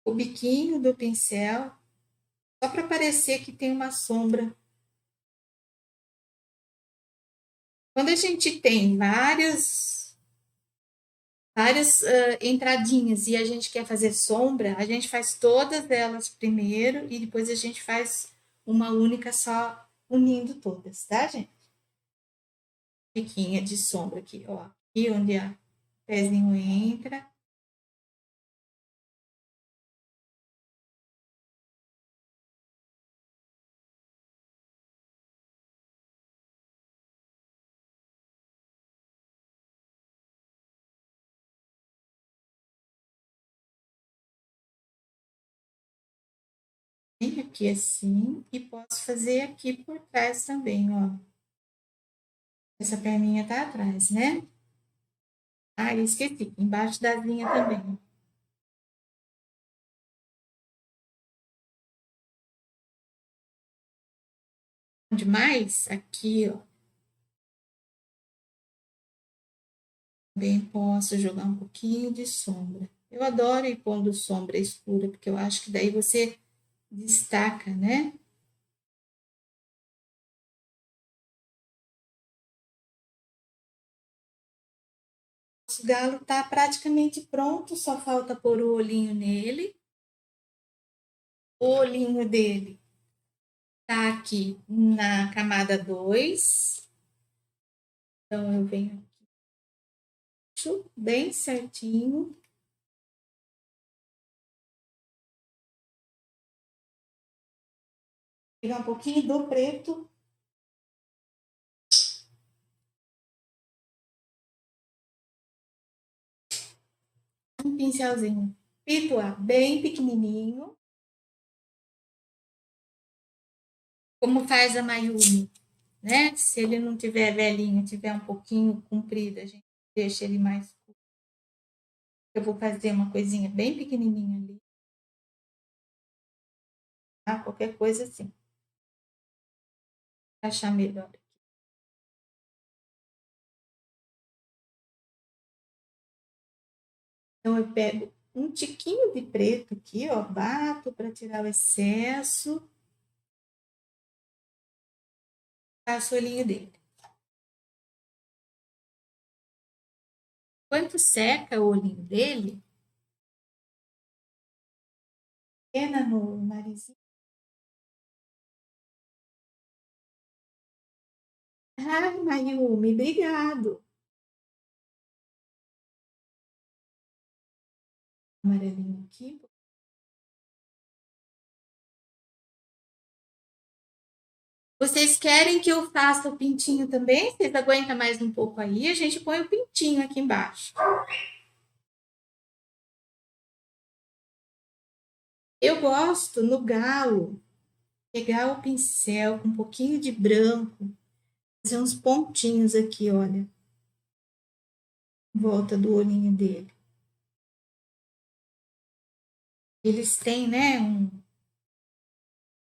o biquinho do pincel, só para parecer que tem uma sombra. Quando a gente tem várias entradinhas e a gente quer fazer sombra, a gente faz todas elas primeiro e depois a gente faz uma única só unindo todas, tá, gente? Biquinha de sombra aqui, ó. Aqui onde o pezinho entra. Bem aqui assim, e posso fazer aqui por trás também, ó. Essa perninha tá atrás, né? Ah, esqueci, embaixo da linha também. Demais? Aqui, ó. Também posso jogar um pouquinho de sombra. Eu adoro ir pondo sombra escura, porque eu acho que daí você destaca, né? O galo está praticamente pronto, só falta pôr o olhinho nele. O olhinho dele tá aqui na camada 2. Então, eu venho aqui, bem certinho. Pegar um pouquinho do preto. Um pincelzinho pituá bem pequenininho. Como faz a Mayumi, né? Se ele não tiver velhinho, tiver um pouquinho comprido, a gente deixa ele mais curto. Eu vou fazer uma coisinha bem pequenininha ali. Tá? Qualquer coisa assim. Pra achar melhor. Então, eu pego um tiquinho de preto aqui, ó, bato para tirar o excesso. Faço o olhinho dele. Quando seca o olhinho dele, pena no narizinho. Ai, Mayumi, obrigado. Amarelinho aqui. Vocês querem que eu faça o pintinho também? Vocês aguentam mais um pouco aí? A gente põe o pintinho aqui embaixo. Eu gosto no galo pegar o pincel com um pouquinho de branco, fazer uns pontinhos aqui, olha, em volta do olhinho dele. Eles têm, né,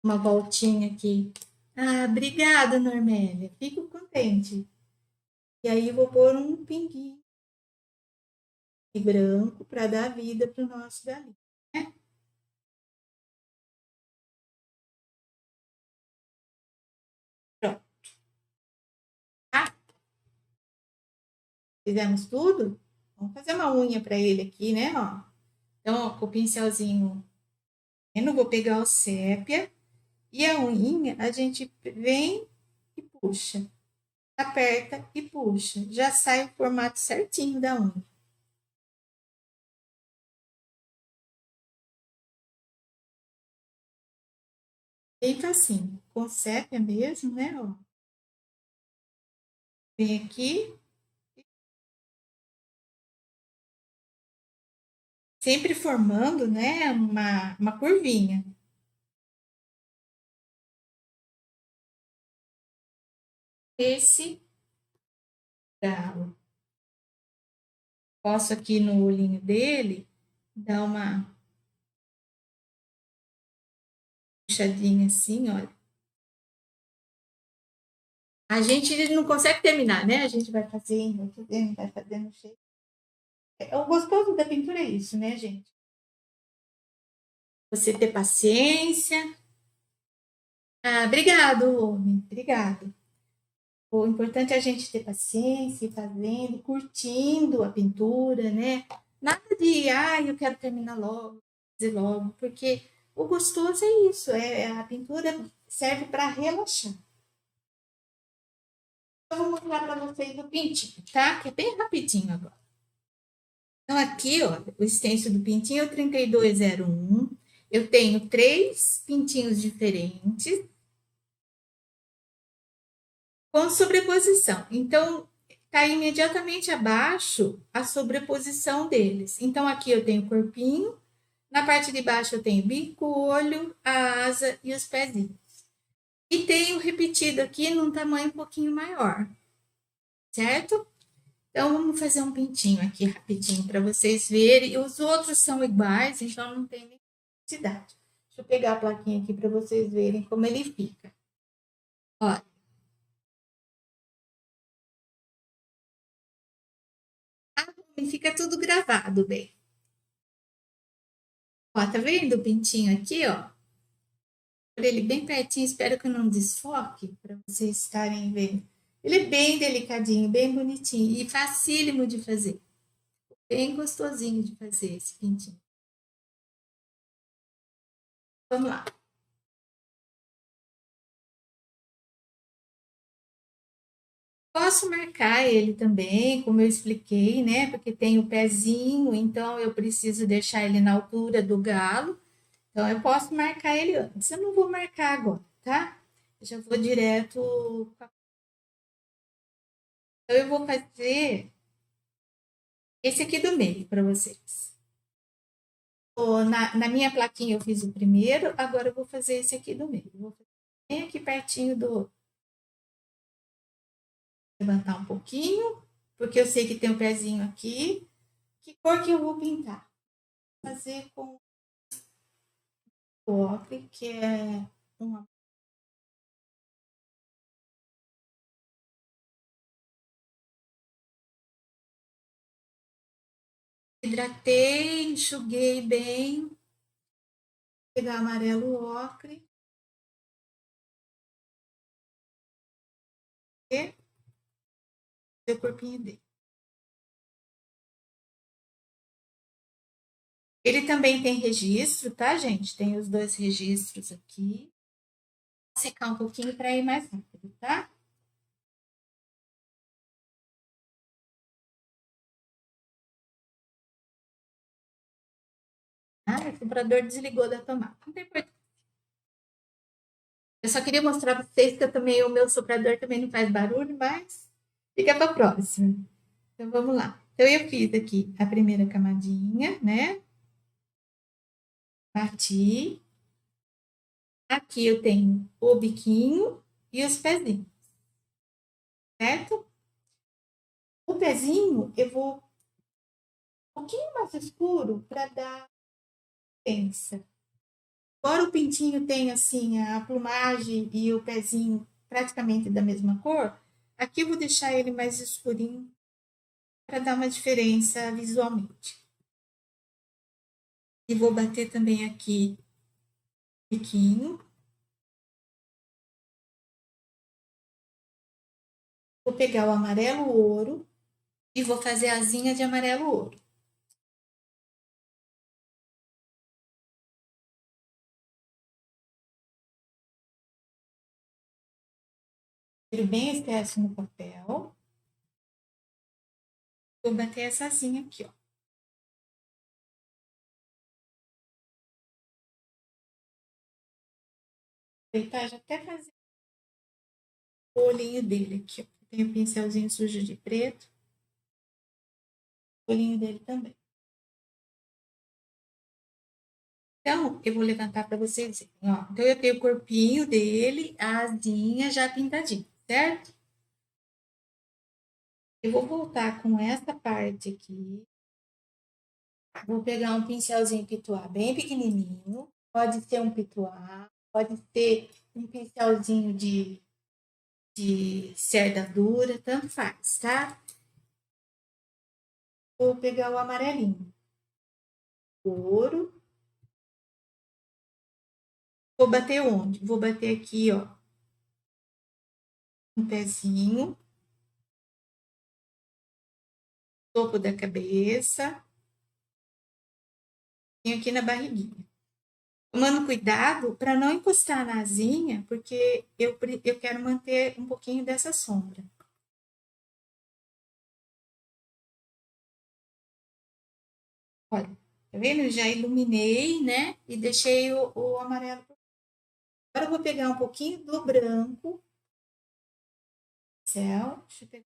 uma voltinha aqui. Ah, obrigada, Normélia. Fico contente. E aí vou pôr um pinguinho de branco para dar vida para o nosso galinho. Né? Pronto. Ah, fizemos tudo? Vamos fazer uma unha para ele aqui, né? Ó. Então, ó, com o pincelzinho, eu não vou pegar o sépia. E a unha, a gente vem e puxa. Aperta e puxa. Já sai o formato certinho da unha. Feito assim, com sépia mesmo, né? Ó. Vem aqui, sempre formando, né, uma curvinha. Esse galo. Posso aqui no olhinho dele dar uma puxadinha assim, olha. A gente não consegue terminar, né? A gente vai fazendo cheio. O gostoso da pintura é isso, né, gente? Você ter paciência. Ah, obrigado, homem. Obrigado. O importante é a gente ter paciência, ir fazendo, curtindo a pintura, né? Nada de, eu quero terminar logo, fazer logo, porque o gostoso é isso, a pintura serve para relaxar. Eu vou mostrar para vocês o pintinho, tá? Que é bem rapidinho agora. Então, aqui, ó, o extenso do pintinho é o 3201. Eu tenho 3 pintinhos diferentes com sobreposição. Então, está imediatamente abaixo a sobreposição deles. Então, aqui eu tenho o corpinho, na parte de baixo eu tenho o bico, o olho, a asa e os pezinhos. E tenho repetido aqui num tamanho um pouquinho maior, certo? Então, vamos fazer um pintinho aqui rapidinho para vocês verem. Os outros são iguais, então não tem necessidade. Deixa eu pegar a plaquinha aqui para vocês verem como ele fica. Olha. fica tudo gravado bem. Ó, tá vendo o pintinho aqui, ó? Olha ele bem pertinho, espero que eu não desfoque para vocês estarem vendo. Ele é bem delicadinho, bem bonitinho e facílimo de fazer. Bem gostosinho de fazer esse pintinho. Vamos lá. Posso marcar ele também, como eu expliquei, né? Porque tem o pezinho, então eu preciso deixar ele na altura do galo. Então eu posso marcar ele antes. Eu não vou marcar agora, tá? Eu já vou direto. Então eu vou fazer esse aqui do meio para vocês. Na minha plaquinha eu fiz o primeiro, agora eu vou fazer esse aqui do meio. Vou fazer bem aqui pertinho do. Levantar um pouquinho, porque eu sei que tem um pezinho aqui. Que cor que eu vou pintar? Vou fazer com o ocre, que é uma. Hidratei, enxuguei bem. Vou pegar amarelo ocre. E o corpinho dele. Ele também tem registro, tá, gente? Tem os dois registros aqui. Vou secar um pouquinho para ir mais rápido, tá? Ah, o soprador desligou da tomada. Não tem importância. Eu só queria mostrar para vocês que eu também, o meu soprador também não faz barulho, mas fica para a próxima. Então vamos lá. Então eu fiz aqui a primeira camadinha, né? Bati. Aqui eu tenho o biquinho e os pezinhos, certo? O pezinho eu vou um pouquinho mais escuro para dar densa. Embora o pintinho tenha assim a plumagem e o pezinho praticamente da mesma cor, aqui eu vou deixar ele mais escurinho para dar uma diferença visualmente. E vou bater também aqui o biquinho. Vou pegar o amarelo ouro e vou fazer asinha de amarelo ouro. Tiro bem excesso no papel. Vou bater essa asinha aqui, ó. Aproveitar já até fazer o olhinho dele aqui, ó. Tem o pincelzinho sujo de preto. O olhinho dele também. Então, eu vou levantar para vocês verem, ó. Então, eu tenho o corpinho dele, a asinha já pintadinha, certo? Eu vou voltar com essa parte aqui. Vou pegar um pincelzinho pituá bem pequenininho. Pode ser um pituá, pode ser um pincelzinho de cerda dura, tanto faz, tá? Vou pegar o amarelinho. Ouro. Vou bater onde? Vou bater aqui, ó. Um pezinho. Topo da cabeça. E aqui na barriguinha. Tomando cuidado para não encostar na asinha, porque eu quero manter um pouquinho dessa sombra. Olha, tá vendo? Eu já iluminei, né? E deixei o amarelo. Agora eu vou pegar um pouquinho do branco. Céu. Deixa eu pegar.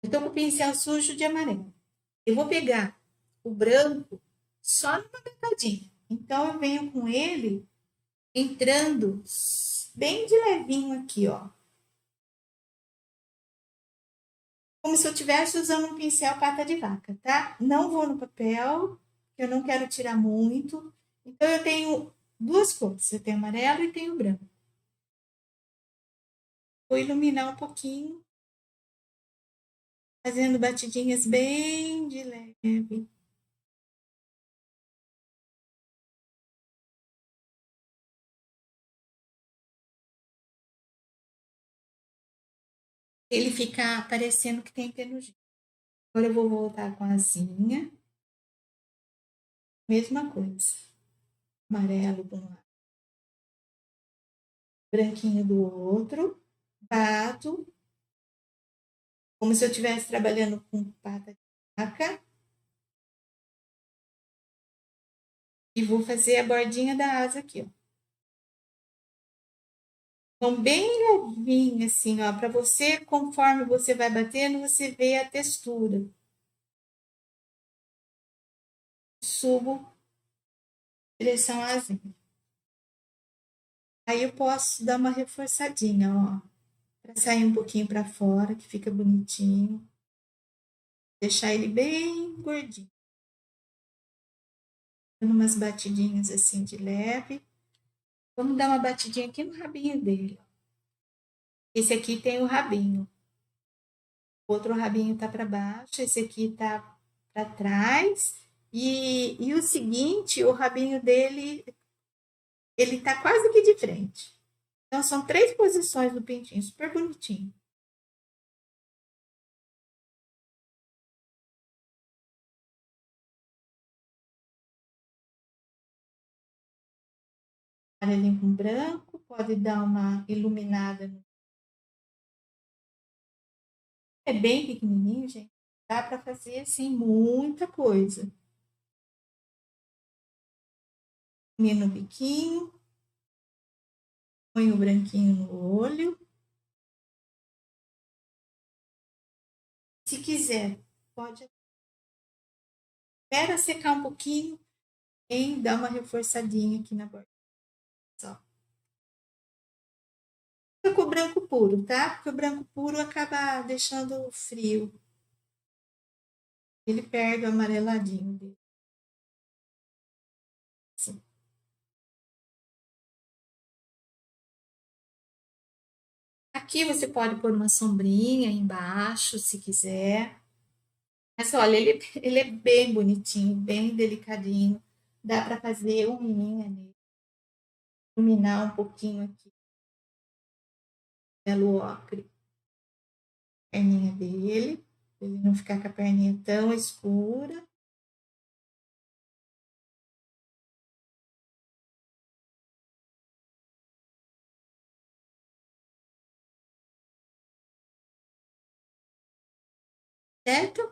Eu tô com o pincel sujo de amarelo. Eu vou pegar o branco só numa pitadinha. Então, eu venho com ele entrando bem de levinho aqui, ó. Como se eu estivesse usando um pincel pata de vaca, tá? Não vou no papel, eu não quero tirar muito. Então, eu tenho duas cores, você tem o amarelo e tem o branco. Vou iluminar um pouquinho, fazendo batidinhas bem de leve. Ele fica parecendo que tem penugem. Agora eu vou voltar com a asinha. Mesma coisa. Amarelo de um lado, branquinho do outro. Bato, como se eu estivesse trabalhando com pata de vaca. E vou fazer a bordinha da asa aqui, ó. Então, bem levinho, assim, ó, para você, conforme você vai batendo, você vê a textura. Subo, direção asinha. Aí eu posso dar uma reforçadinha, ó, para sair um pouquinho para fora, que fica bonitinho. Deixar ele bem gordinho. Dando umas batidinhas assim de leve. Vamos dar uma batidinha aqui no rabinho dele. Esse aqui tem o rabinho. O outro rabinho tá para baixo, esse aqui tá para trás. E o seguinte, o rabinho dele, ele tá quase que de frente. Então, são 3 posições do pintinho, super bonitinho. Amarelinho com branco, pode dar uma iluminada. É bem pequenininho, gente. Dá para fazer, assim, muita coisa. No biquinho, põe o branquinho no olho. Se quiser, pode espera secar um pouquinho e dá uma reforçadinha aqui na borda. Só. Fica com o branco puro, tá? Porque o branco puro acaba deixando frio. Ele perde o amareladinho dele. Assim. Aqui você pode pôr uma sombrinha embaixo, se quiser. Mas olha, ele é bem bonitinho, bem delicadinho. Dá para fazer unha nele. Iluminar um pouquinho aqui. Belo ocre. Perninha dele. Pra ele não ficar com a perninha tão escura. Certo?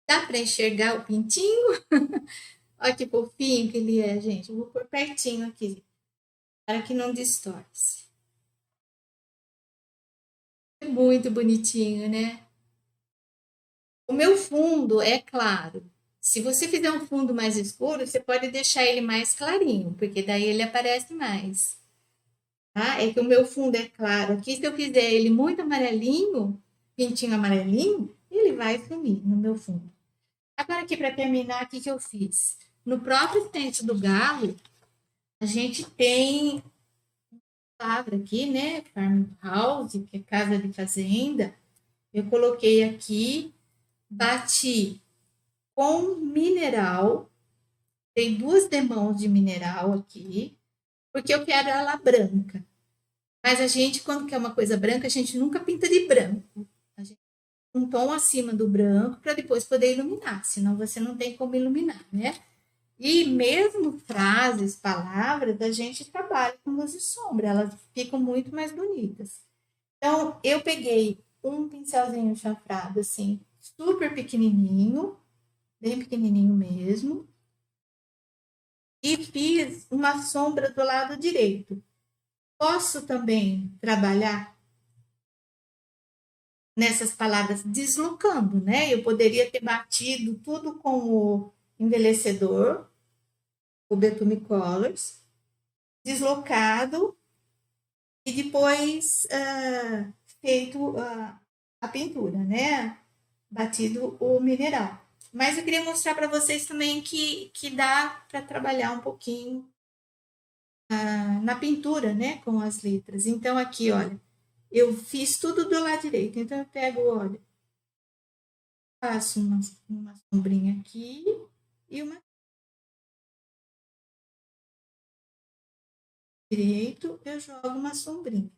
Dá para enxergar o pintinho? Olha que fofinho que ele é, gente. Eu vou pôr pertinho aqui, para que não distorce. É muito bonitinho, né? O meu fundo é claro. Se você fizer um fundo mais escuro, você pode deixar ele mais clarinho, porque daí ele aparece mais. Tá? É que o meu fundo é claro. Aqui, se eu fizer ele muito amarelinho, pintinho amarelinho, ele vai sumir no meu fundo. Agora, aqui para terminar, o que, que eu fiz? No próprio estente do galo, a gente tem palavra aqui, né? Farmhouse, que é casa de fazenda. Eu coloquei aqui, bati com mineral, tem 2 demãos de mineral aqui, porque eu quero ela branca. Mas a gente, quando quer uma coisa branca, a gente nunca pinta de branco. A gente um tom acima do branco para depois poder iluminar, senão você não tem como iluminar, né? E mesmo frases, palavras, a gente trabalha com luz e sombra, elas ficam muito mais bonitas. Então, eu peguei um pincelzinho chanfrado, assim, super pequenininho, bem pequenininho mesmo, e fiz uma sombra do lado direito. Posso também trabalhar nessas palavras deslocando, né? Eu poderia ter batido tudo com o envelhecedor, o Betume Colors, deslocado e depois feito a pintura, né? Batido o mineral. Mas eu queria mostrar para vocês também que dá para trabalhar um pouquinho na pintura, né, com as letras. Então, aqui, olha, eu fiz tudo do lado direito. Então, eu pego, olha, faço uma sombrinha aqui e uma direito, eu jogo uma sombrinha.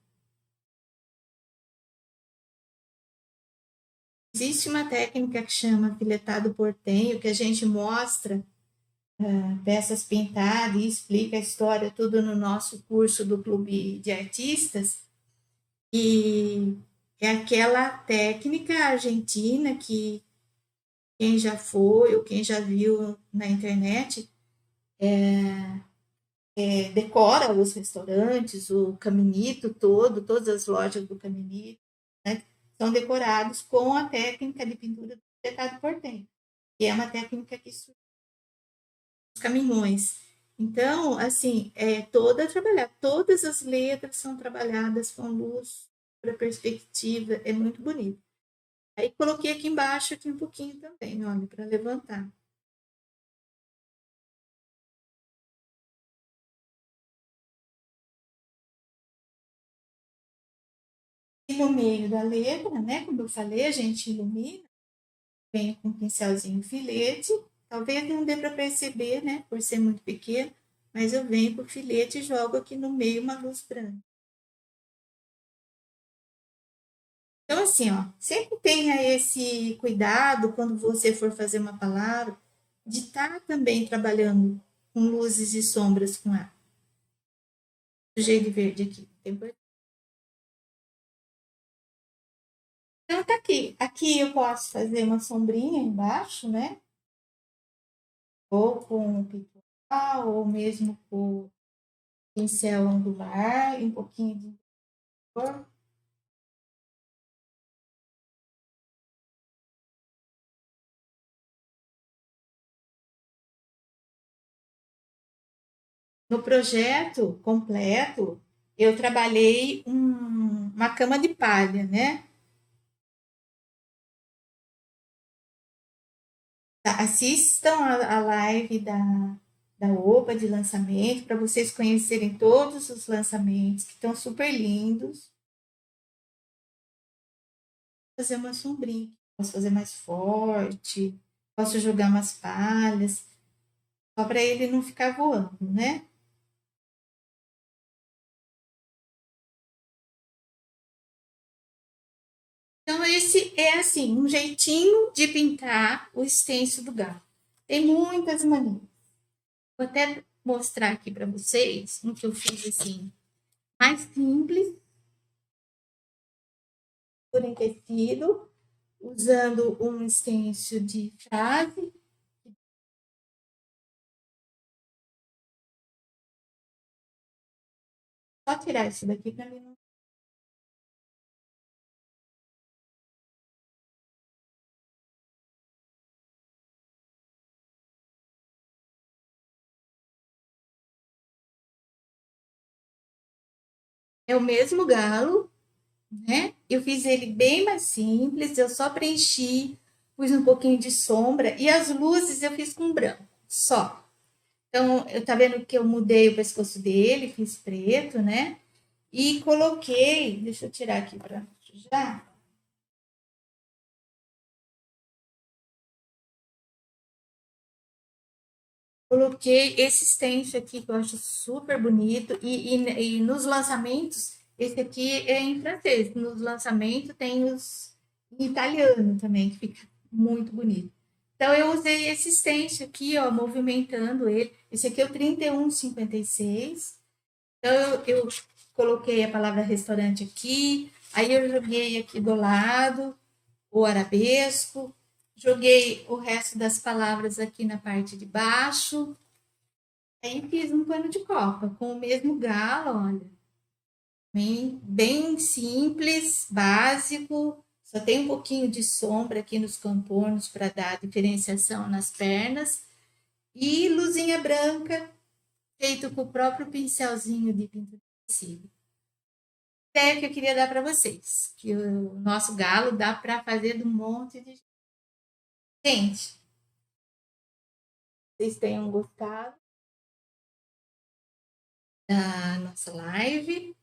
Existe uma técnica que chama filetado portenho, que a gente mostra peças pintadas e explica a história tudo no nosso curso do Clube de Artistas. E é aquela técnica argentina que quem já foi ou quem já viu na internet decora os restaurantes, o Caminito todo, todas as lojas do Caminito, né, são decorados com a técnica de pintura do detalhe portenho, que é uma técnica que surge nos caminhões. Então, assim, é toda trabalhada, todas as letras são trabalhadas com luz, para perspectiva, é muito bonito. Aí coloquei aqui embaixo aqui um pouquinho também, olha, para levantar. E no meio da letra, né, como eu falei, a gente ilumina, vem com um pincelzinho filete, talvez não dê para perceber, né, por ser muito pequeno, mas eu venho com o filete e jogo aqui no meio uma luz branca. Então, assim, ó, sempre tenha esse cuidado quando você for fazer uma palavra, de estar também trabalhando com luzes e sombras com a sujeito verde aqui. Então, tá aqui. Aqui eu posso fazer uma sombrinha embaixo, né? Ou com o pintura, ou mesmo com pincel angular, um pouquinho de cor. No projeto completo, eu trabalhei uma cama de palha, né? Assistam a live da OPA de lançamento para vocês conhecerem todos os lançamentos que estão super lindos. Fazer uma sombrinha, posso fazer mais forte, posso jogar umas palhas, só para ele não ficar voando, né? Então, esse é assim, um jeitinho de pintar o extenso do gato. Tem muitas maneiras. Vou até mostrar aqui para vocês um que eu fiz assim, mais simples, por em tecido, usando um extenso de frase. Só tirar isso daqui para mim não. É o mesmo galo, né? Eu fiz ele bem mais simples, eu só preenchi, pus um pouquinho de sombra e as luzes eu fiz com branco, só. Então, eu tá vendo que eu mudei o pescoço dele, fiz preto, né? E coloquei, deixa eu tirar aqui para já. Coloquei esse stencil aqui que eu acho super bonito e nos lançamentos esse aqui é em francês. Nos lançamentos tem os em italiano também que fica muito bonito. Então eu usei esse stencil aqui, ó, movimentando ele. Esse aqui é o 3156. Então eu coloquei a palavra restaurante aqui, aí eu joguei aqui do lado o arabesco, joguei o resto das palavras aqui na parte de baixo. Aí fiz um pano de copa com o mesmo galo, olha, bem simples, básico. Só tem um pouquinho de sombra aqui nos contornos para dar diferenciação nas pernas. E luzinha branca, feito com o próprio pincelzinho de pintura de tecido. Ideia que eu queria dar para vocês, que o nosso galo dá para fazer de um monte de gente. Vocês tenham gostado. da nossa live.